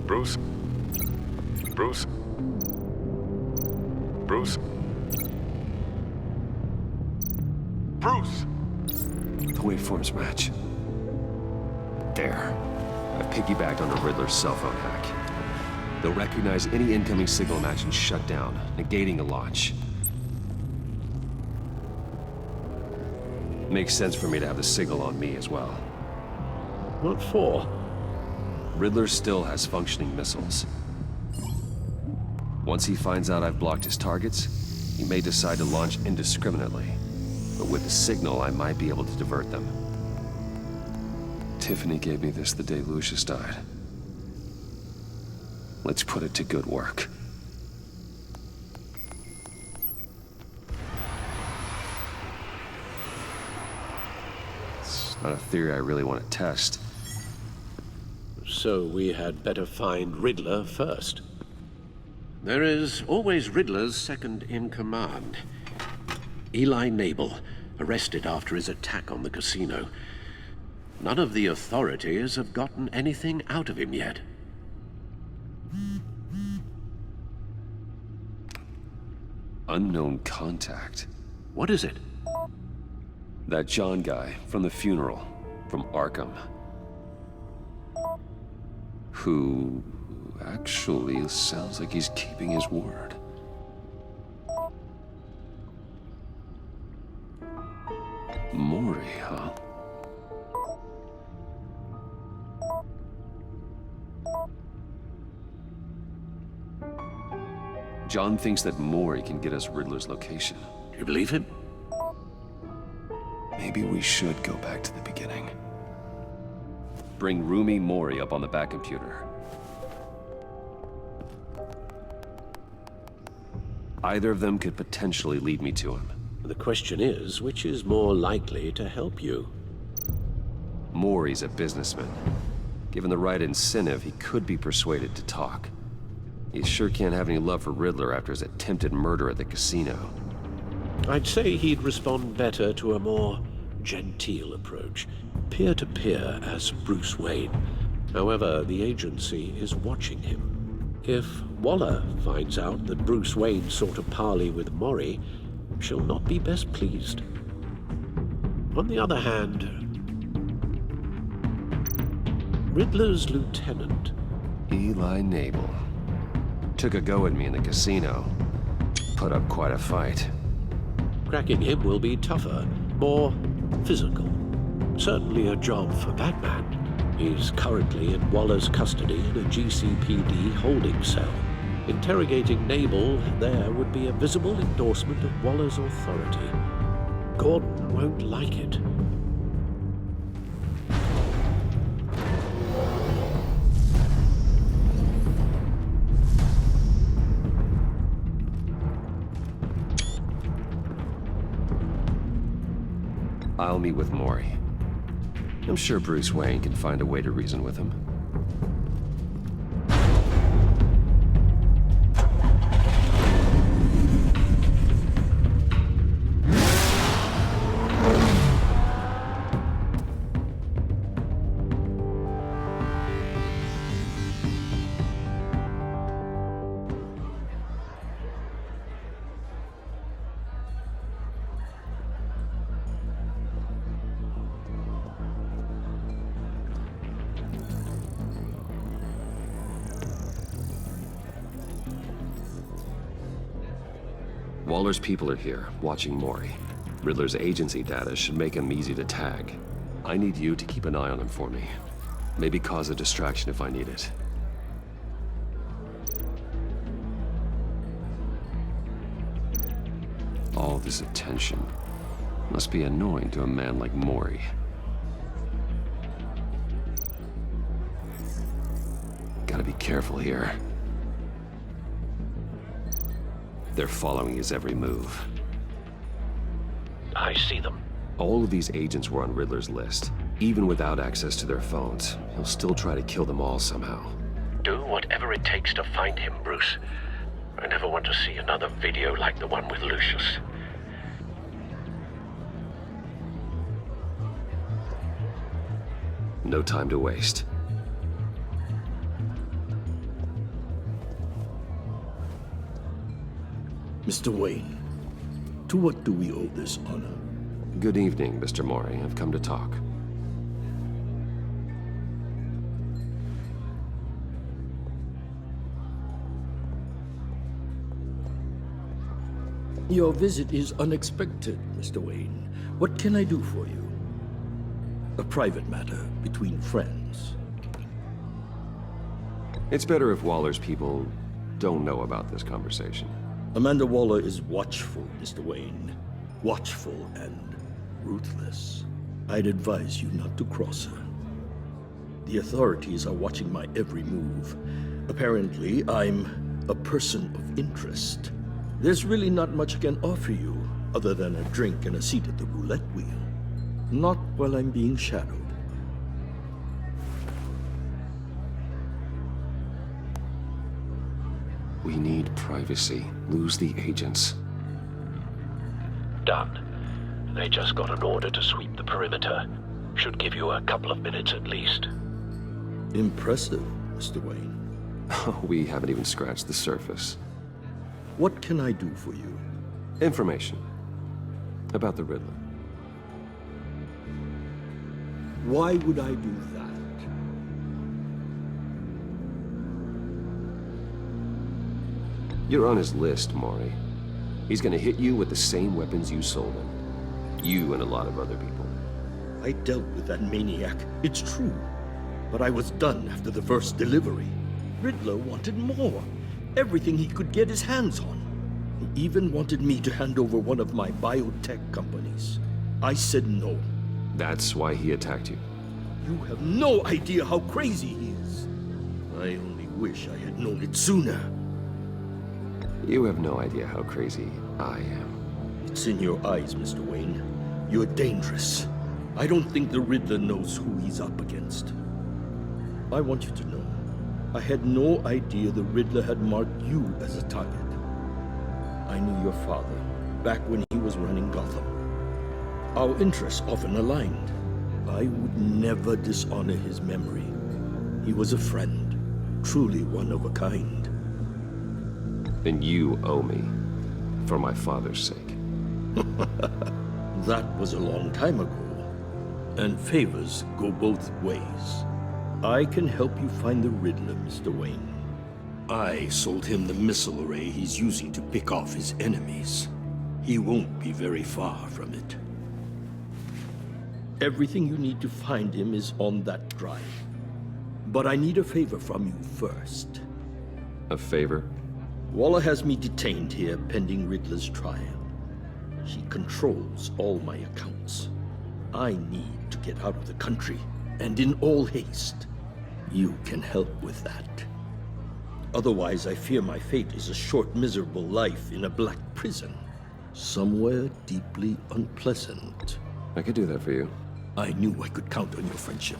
Speaker 21: Bruce. Bruce. Bruce. Bruce!
Speaker 1: The waveforms match. There. I've piggybacked on the Riddler's cell phone hack. They'll recognize any incoming signal match and shut down, negating a launch. Makes sense for me to have the signal on me as well.
Speaker 4: What for?
Speaker 1: Riddler still has functioning missiles. Once he finds out I've blocked his targets, he may decide to launch indiscriminately. But with the signal, I might be able to divert them. Tiffany gave me this the day Lucius died. Let's put it to good work. It's not a theory I really want to test.
Speaker 4: So we had better find Riddler first. There is always Riddler's second in command. Eli Nabel, arrested after his attack on the casino. None of the authorities have gotten anything out of him yet.
Speaker 1: Unknown contact.
Speaker 4: What is it?
Speaker 1: That John guy from the funeral, from Arkham. Who actually sounds like he's keeping his word. Mori, huh? John thinks that Mori can get us Riddler's location.
Speaker 4: Do you believe him?
Speaker 1: Maybe we should go back to the beginning. Bring Rumi Mori up on the back computer. Either of them could potentially lead me to him.
Speaker 4: The question is, which is more likely to help you?
Speaker 1: Mori's a businessman. Given the right incentive, he could be persuaded to talk. He sure can't have any love for Riddler after his attempted murder at the casino.
Speaker 4: I'd say he'd respond better to a more genteel approach, peer-to-peer as Bruce Wayne. However, the agency is watching him. If Waller finds out that Bruce Wayne sought a parley with Mori, she'll not be best pleased. On the other hand, Riddler's lieutenant,
Speaker 1: Eli Nabel, took a go at me in the casino. Put up quite a fight.
Speaker 4: Cracking him will be tougher, more physical. Certainly a job for Batman. He's currently in Waller's custody in a GCPD holding cell. Interrogating Nabel there would be a visible endorsement of Waller's authority. Gordon won't like it.
Speaker 1: I'll meet with Mori. I'm sure Bruce Wayne can find a way to reason with him. Waller's people are here, watching Mori. Riddler's agency data should make him easy to tag. I need you to keep an eye on him for me. Maybe cause a distraction if I need it. All this attention must be annoying to a man like Mori. Gotta be careful here. They're following his every move.
Speaker 4: I see them.
Speaker 1: All of these agents were on Riddler's list. Even without access to their phones, he'll still try to kill them all somehow.
Speaker 4: Do whatever it takes to find him, Bruce. I never want to see another video like the one with Lucius.
Speaker 1: No time to waste.
Speaker 13: Mr. Wayne, to what do we owe this honor?
Speaker 1: Good evening, Mr. Mori. I've come to talk.
Speaker 13: Your visit is unexpected, Mr. Wayne. What can I do for you? A private matter between friends.
Speaker 1: It's better if Waller's people don't know about this conversation.
Speaker 13: Amanda Waller is watchful, Mr. Wayne. Watchful and ruthless. I'd advise you not to cross her. The authorities are watching my every move. Apparently, I'm a person of interest. There's really not much I can offer you, other than a drink and a seat at the roulette wheel. Not while I'm being shadowed.
Speaker 1: We need privacy. Lose the agents.
Speaker 4: Done. They just got an order to sweep the perimeter. Should give you a couple of minutes at least.
Speaker 13: Impressive, Mr. Wayne.
Speaker 1: We haven't even scratched the surface.
Speaker 13: What can I do for you?
Speaker 1: Information. About the Riddler.
Speaker 13: Why would I do that?
Speaker 1: You're on his list, Maury. He's gonna hit you with the same weapons you sold him. You and a lot of other people.
Speaker 13: I dealt with that maniac, it's true. But I was done after the first delivery. Riddler wanted more. Everything he could get his hands on. He even wanted me to hand over one of my biotech companies. I said no.
Speaker 1: That's why he attacked you.
Speaker 13: You have no idea how crazy he is. I only wish I had known it sooner.
Speaker 1: You have no idea how crazy I am.
Speaker 13: It's in your eyes, Mr. Wayne. You're dangerous. I don't think the Riddler knows who he's up against. I want you to know, I had no idea the Riddler had marked you as a target. I knew your father, back when he was running Gotham. Our interests often aligned. I would never dishonor his memory. He was a friend, truly one of a kind.
Speaker 1: Then you owe me, for my father's sake.
Speaker 13: That was a long time ago. And favors go both ways. I can help you find the Riddler, Mr. Wayne. I sold him the missile array he's using to pick off his enemies. He won't be very far from it. Everything you need to find him is on that drive. But I need a favor from you first.
Speaker 1: A favor?
Speaker 13: Waller has me detained here pending Riddler's trial. She controls all my accounts. I need to get out of the country, and in all haste. You can help with that. Otherwise, I fear my fate is a short, miserable life in a black prison. Somewhere deeply unpleasant.
Speaker 1: I could do that for you.
Speaker 13: I knew I could count on your friendship.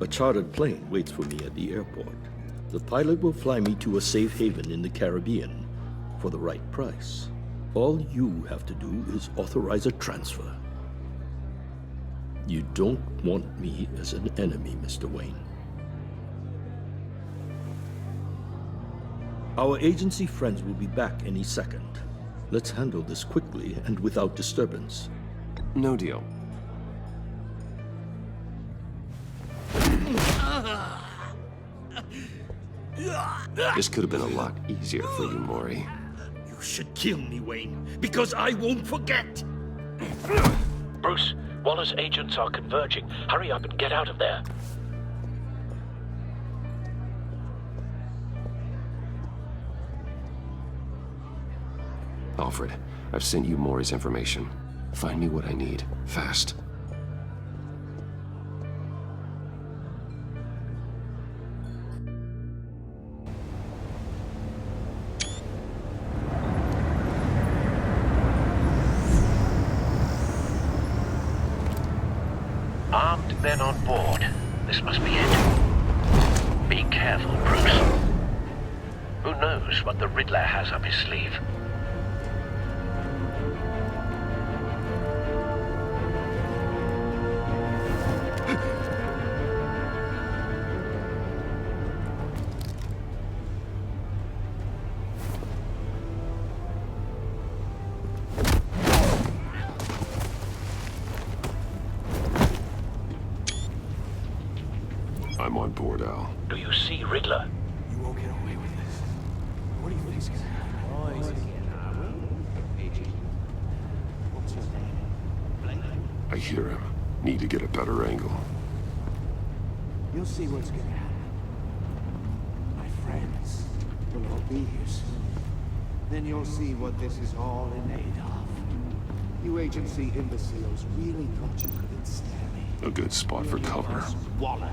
Speaker 13: A chartered plane waits for me at the airport. The pilot will fly me to a safe haven in the Caribbean for the right price. All you have to do is authorize a transfer. You don't want me as an enemy, Mr. Wayne. Our agency friends will be back any second. Let's handle this quickly and without disturbance.
Speaker 1: No deal. This could have been a lot easier for you, Maury.
Speaker 13: You should kill me, Wayne, because I won't forget!
Speaker 4: Bruce, Waller's agents are converging. Hurry up and get out of there.
Speaker 1: Alfred, I've sent you Maury's information. Find me what I need, fast.
Speaker 4: Armed men on board. This must be it. Be careful, Bruce. Who knows what the Riddler has up his sleeve?
Speaker 1: I'm on board, Al.
Speaker 4: Do you see Riddler?
Speaker 13: You
Speaker 3: won't get away with this. What do you think's gonna happen?
Speaker 9: Boys again, are we? Agent, what's your name? Blake?
Speaker 1: I hear him. Need to get a better angle.
Speaker 12: You'll see what's gonna happen. My friends will all be here soon. Then you'll see what this is all in aid of. You agency imbeciles really thought you could ensnare me.
Speaker 1: A good spot for cover.
Speaker 9: Waller.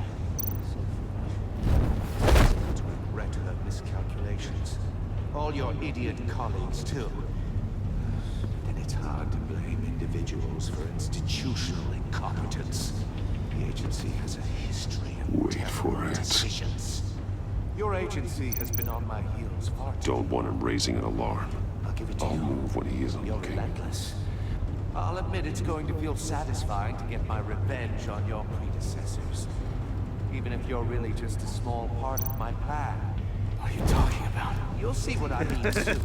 Speaker 9: To regret her miscalculations. All your idiot colleagues, too. And it's hard to blame individuals for institutional incompetence. The agency has a history of terrible decisions. Your agency has been on my heels far too
Speaker 1: Don't want him raising an alarm.
Speaker 9: I'll give it to
Speaker 1: I'll
Speaker 9: you.
Speaker 1: move when he isn't
Speaker 9: You're
Speaker 1: looking.
Speaker 9: relentless. I'll admit it's going to feel satisfying to get my revenge on your predecessors. Even if you're really just a small part of my plan.
Speaker 3: What are you talking about?
Speaker 9: You'll see what I mean soon.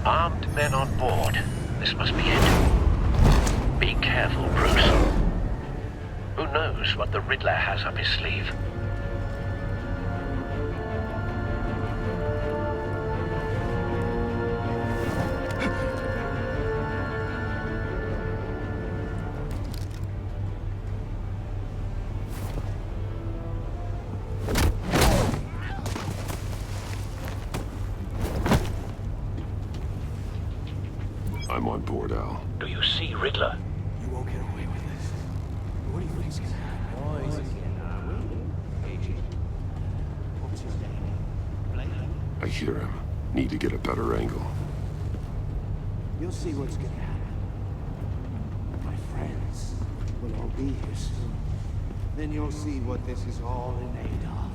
Speaker 4: Armed men on board. This must be it. Be careful, Bruce. Who knows what the Riddler has up his sleeve?
Speaker 1: I'm on board, Al.
Speaker 4: Do you see Riddler?
Speaker 3: You won't get away with this. What do you think's gonna happen?
Speaker 9: Boys again, are we? Agent, what's your name? Blake?
Speaker 1: I hear him. Need to get a better angle.
Speaker 12: You'll see what's gonna happen. My friends will all be here soon. Then you'll see what this is all in aid of.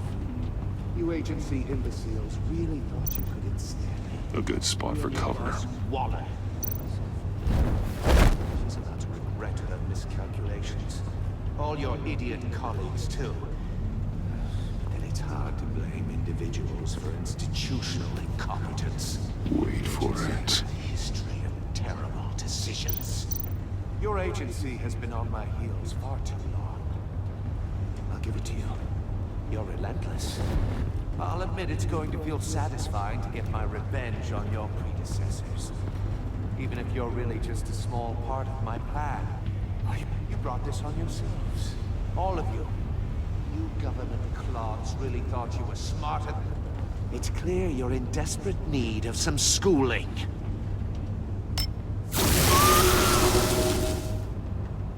Speaker 12: You agency imbeciles really thought you could ensnare me.
Speaker 1: A good spot for cover.
Speaker 9: Waller. She's about to regret her miscalculations. All your idiot colleagues, too. And it's hard to blame individuals for institutional incompetence.
Speaker 1: Wait for it.
Speaker 9: A history of terrible decisions. Your agency has been on my heels far too long. I'll give it to you. You're relentless. I'll admit it's going to feel satisfying to get my revenge on your predecessors. Even if you're really just a small part of my plan. You brought this on yourselves. All of you. You government clods really thought you were smarter. It's clear you're in desperate need of some schooling.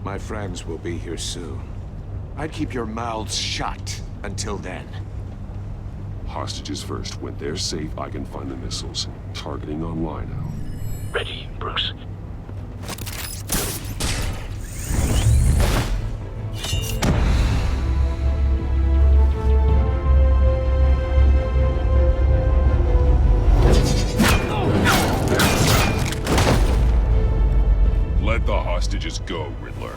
Speaker 12: My friends will be here soon. I'd keep your mouths shut until then.
Speaker 1: Hostages first. When they're safe, I can find the missiles. Targeting online now.
Speaker 4: Ready, Bruce.
Speaker 8: Let the hostages go, Riddler.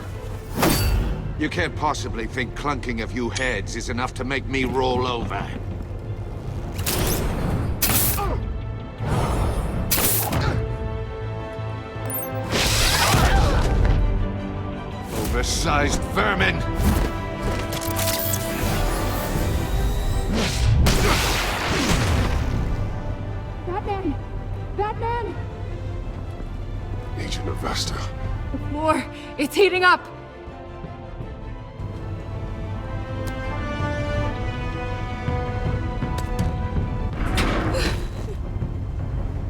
Speaker 9: You can't possibly think clunking a few heads is enough to make me roll over. Oversized vermin!
Speaker 14: Batman! Batman!
Speaker 1: Agent Avesta.
Speaker 14: The floor, it's heating up!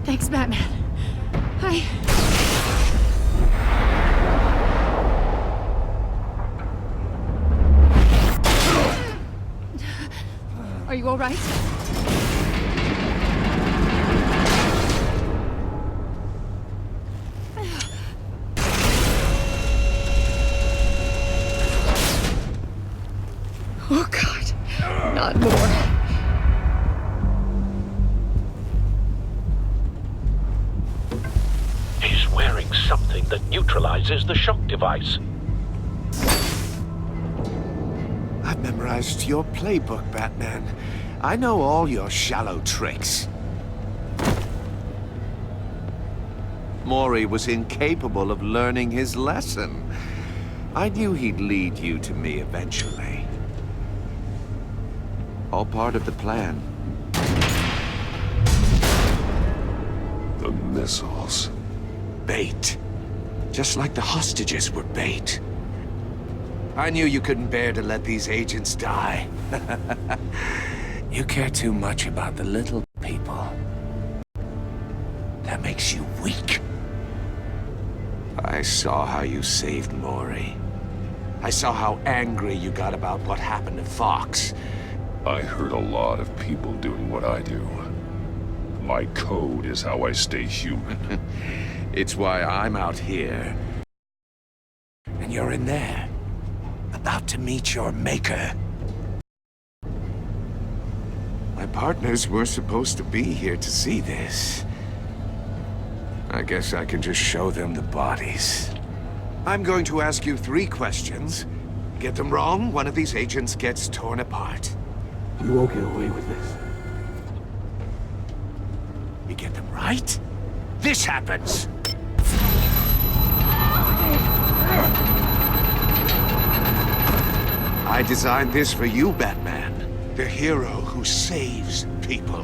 Speaker 14: Thanks, Batman. Are you all right? Oh, God. Not more.
Speaker 4: He's wearing something that neutralizes the shock device.
Speaker 9: I've memorized your playbook, Batman. I know all your shallow tricks. Maury was incapable of learning his lesson. I knew he'd lead you to me eventually. All part of the plan.
Speaker 8: The missiles.
Speaker 9: Bait. Just like the hostages were bait. I knew you couldn't bear to let these agents die. You care too much about the little people. That makes you weak. I saw how you saved Maury. I saw how angry you got about what happened to Fox.
Speaker 8: I heard a lot of people doing what I do. My code is how I stay human.
Speaker 9: It's why I'm out here. And you're in there. About to meet your maker. My partners were supposed to be here to see this. I guess I can just show them the bodies. I'm going to ask you 3 questions. Get them wrong, one of these agents gets torn apart.
Speaker 20: You won't get away with this.
Speaker 9: You get them right, this happens! I designed this for you, Batman. The hero who saves people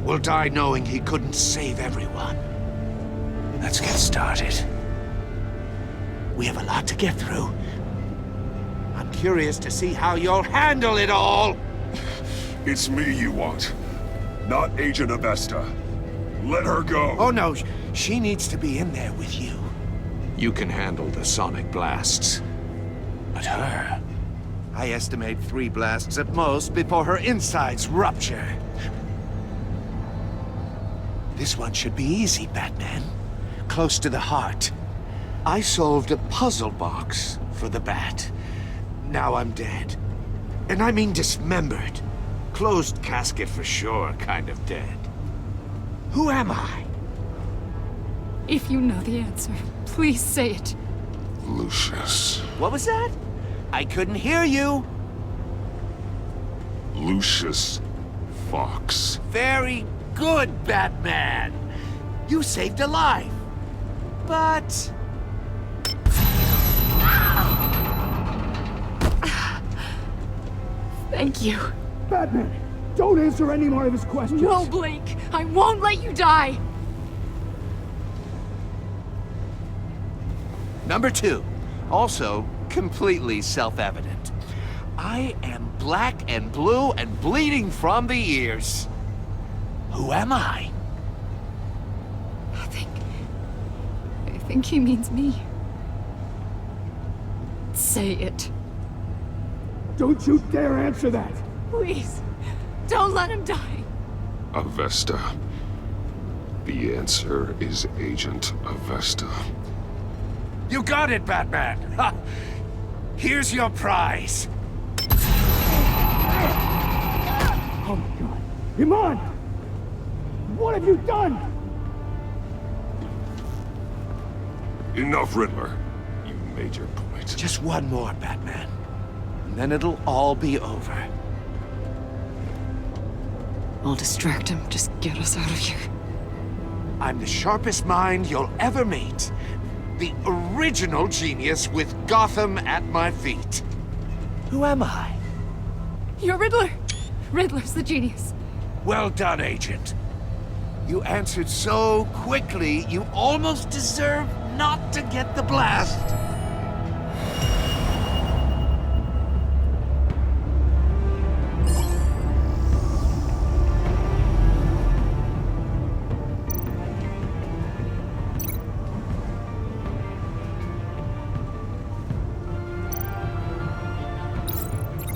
Speaker 9: will die knowing he couldn't save everyone. Let's get started. We have a lot to get through. I'm curious to see how you'll handle it all.
Speaker 8: It's me you want, not Agent Avesta. Let her go.
Speaker 9: Oh no, she needs to be in there with you. You can handle the sonic blasts. But her, I estimate 3 blasts at most before her insides rupture. This one should be easy, Batman. Close to the heart. I solved a puzzle box for the Bat. Now I'm dead. And I mean dismembered. Closed casket for sure, kind of dead. Who am I?
Speaker 14: If you know the answer, please say it.
Speaker 8: Lucius.
Speaker 9: What was that? I couldn't hear you.
Speaker 8: Lucius Fox.
Speaker 9: Very good, Batman. You saved a life. But...
Speaker 14: Thank you.
Speaker 20: Batman, don't answer any more of his questions.
Speaker 14: No, Blake. I won't let you die.
Speaker 9: Number 2. Also, completely self-evident. I am black and blue and bleeding from the ears. Who am I?
Speaker 14: I think he means me. Say it.
Speaker 20: Don't you dare answer that!
Speaker 14: Please, don't let him die.
Speaker 8: Avesta. The answer is Agent Avesta.
Speaker 9: You got it, Batman! Ha. Here's your prize.
Speaker 20: Oh my god. Iman! What have you done?
Speaker 8: Enough, Riddler. You made your point.
Speaker 9: Just one more, Batman. And then it'll all be over.
Speaker 15: I'll distract him. Just get us out of here.
Speaker 9: I'm the sharpest mind you'll ever meet. The original genius with Gotham at my feet. Who am I?
Speaker 14: You're Riddler. Riddler's the genius.
Speaker 9: Well done, Agent. You answered so quickly, you almost deserve not to get the blast.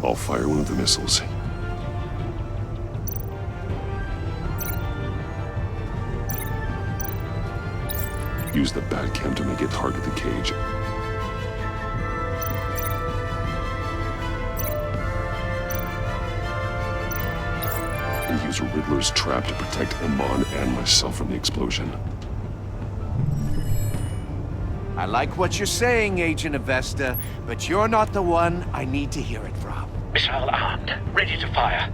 Speaker 8: I'll fire one of the missiles. Use the Batcam to make it target the cage. And use Riddler's trap to protect Iman and myself from the explosion.
Speaker 9: I like what you're saying, Agent Avesta, but you're not the one I need to hear it from.
Speaker 6: Missile armed, ready to fire.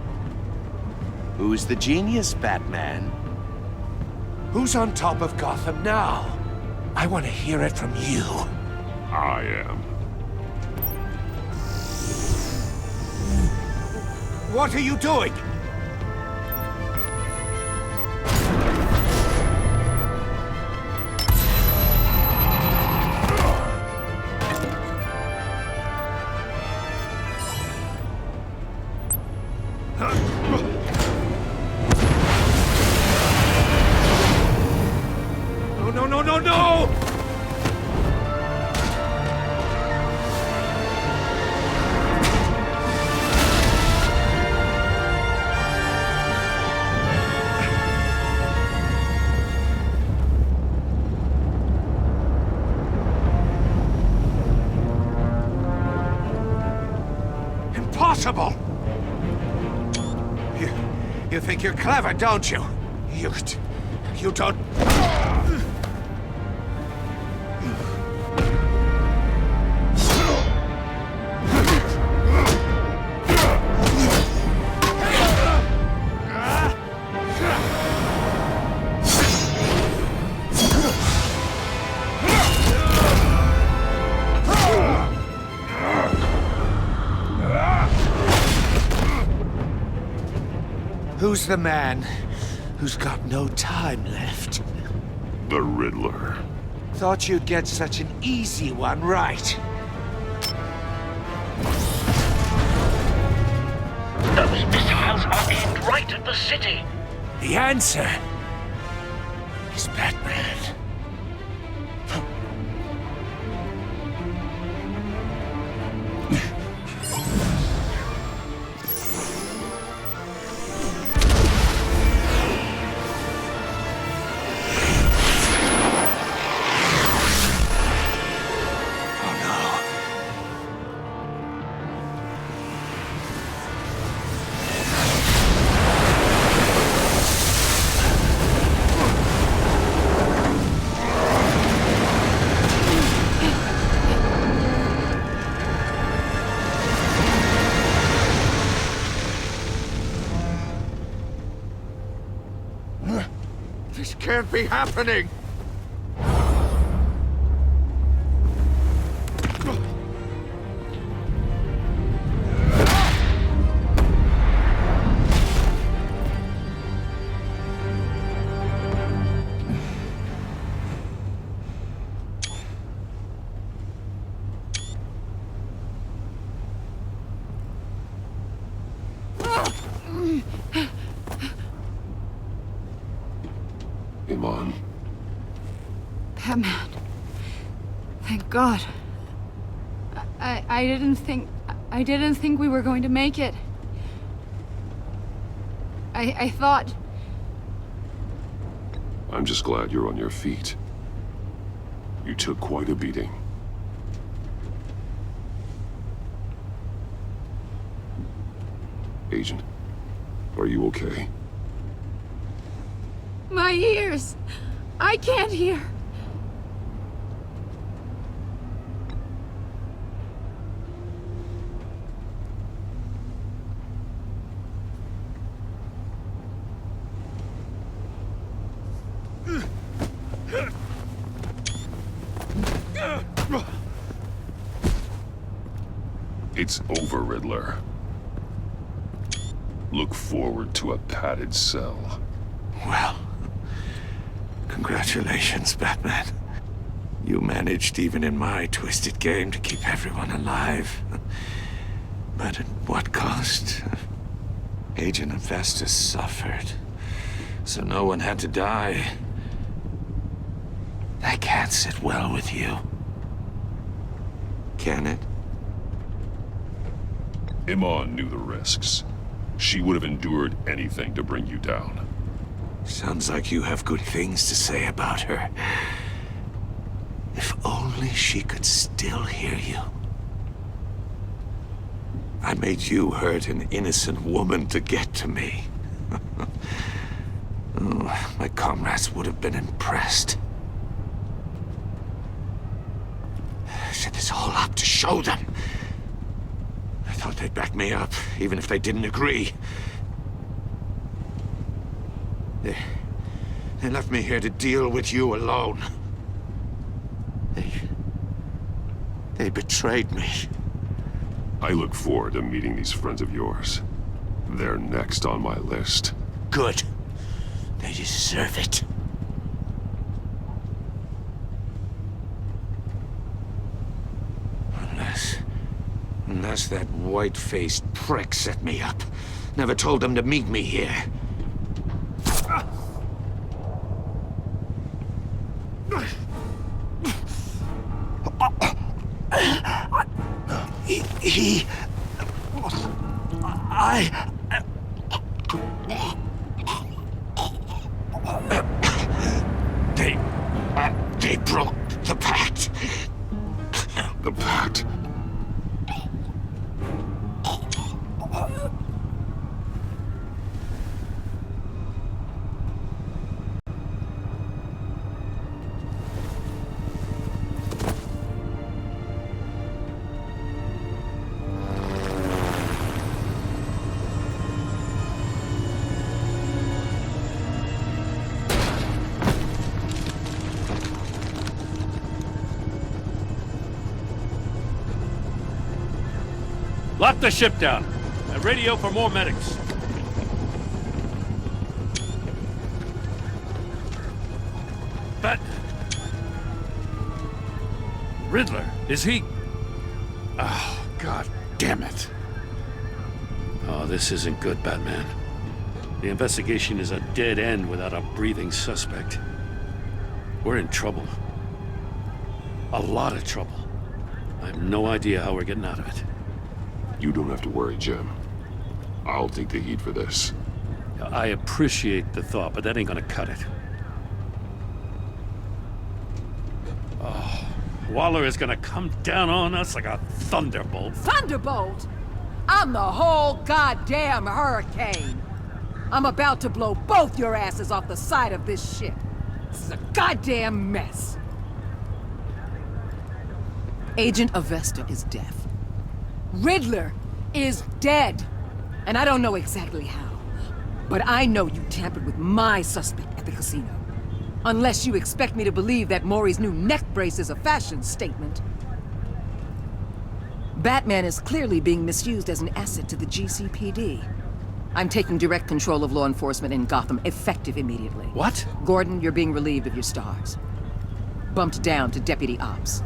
Speaker 9: Who's the genius, Batman? Who's on top of Gotham now? I want to hear it from you.
Speaker 8: I am.
Speaker 9: What are you doing? No, no, no, no! Impossible! You think you're clever, don't you? You don't... Who's the man who's got no time left?
Speaker 8: The Riddler.
Speaker 9: Thought you'd get such an easy one right.
Speaker 4: Those missiles are aimed right at the city.
Speaker 9: The answer is Batman. This can't be happening!
Speaker 8: Iman.
Speaker 14: Batman. Thank God. I didn't think we were going to make it. I thought...
Speaker 8: I'm just glad you're on your feet. You took quite a beating. Agent, are you okay?
Speaker 14: My ears! I can't hear!
Speaker 8: It's over, Riddler. Look forward to a padded cell.
Speaker 12: Well, congratulations, Batman. You managed, even in my twisted game, to keep everyone alive. But at what cost? Agent Hephaestus suffered, so no one had to die. That can't sit well with you. Can it?
Speaker 8: Iman knew the risks. She would have endured anything to bring you down.
Speaker 12: Sounds like you have good things to say about her. If only she could still hear you. I made you hurt an innocent woman to get to me. Oh, my comrades would have been impressed. I set this all up to show them. I thought they'd back me up, even if they didn't agree.
Speaker 9: They left me here to deal with you alone. They betrayed me.
Speaker 8: I look forward to meeting these friends of yours. They're next on my list.
Speaker 9: Good. They deserve it. Unless that white-faced prick set me up. Never told them to meet me here. They broke the pact.
Speaker 8: The pact?
Speaker 7: Lock the ship down. And radio for more medics. Riddler, is he... Oh, God damn it. Oh, this isn't good, Batman. The investigation is a dead end without a breathing suspect. We're in trouble. A lot of trouble. I have no idea how we're getting out of it.
Speaker 8: You don't have to worry, Jim. I'll take the heat for this.
Speaker 7: I appreciate the thought, but that ain't gonna cut it. Oh, Waller is gonna come down on us like a thunderbolt.
Speaker 16: Thunderbolt? I'm the whole goddamn hurricane. I'm about to blow both your asses off the side of this ship. This is a goddamn mess. Agent Avesta is deaf. Riddler is dead. And I don't know exactly how. But I know you tampered with my suspect at the casino. Unless you expect me to believe that Maury's new neck brace is a fashion statement. Batman is clearly being misused as an asset to the GCPD. I'm taking direct control of law enforcement in Gotham, effective immediately.
Speaker 7: What?
Speaker 16: Gordon, you're being relieved of your stars. Bumped down to Deputy Ops.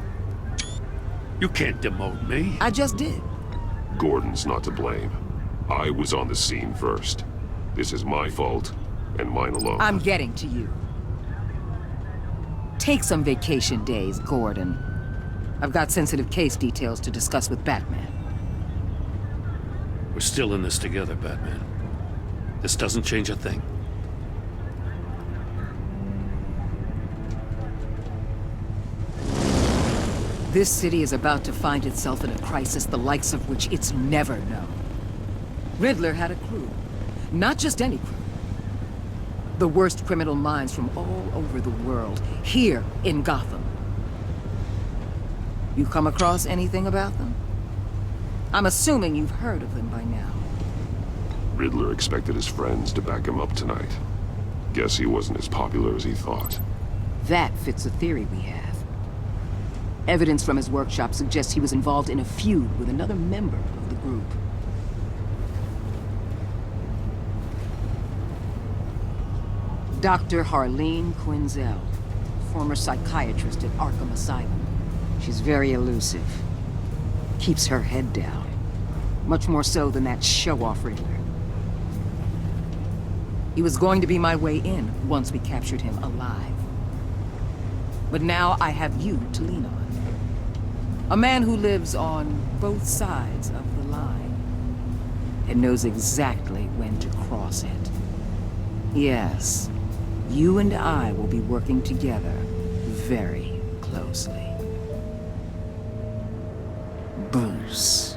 Speaker 7: You can't demote me.
Speaker 16: I just did.
Speaker 8: Gordon's not to blame. I was on the scene first. This is my fault, and mine alone.
Speaker 16: I'm getting to you. Take some vacation days, Gordon. I've got sensitive case details to discuss with Batman.
Speaker 7: We're still in this together, Batman. This doesn't change a thing.
Speaker 16: This city is about to find itself in a crisis the likes of which it's never known. Riddler had a crew. Not just any crew. The worst criminal minds from all over the world, here in Gotham. You come across anything about them? I'm assuming you've heard of them by now.
Speaker 8: Riddler expected his friends to back him up tonight. Guess he wasn't as popular as he thought.
Speaker 16: That fits a theory we have. Evidence from his workshop suggests he was involved in a feud with another member of the group. Dr. Harleen Quinzel, former psychiatrist at Arkham Asylum. She's very elusive. Keeps her head down. Much more so than that show-off Riddler. He was going to be my way in once we captured him alive. But now I have you to lean on. A man who lives on both sides of the line and knows exactly when to cross it. Yes, you and I will be working together very closely. Bruce.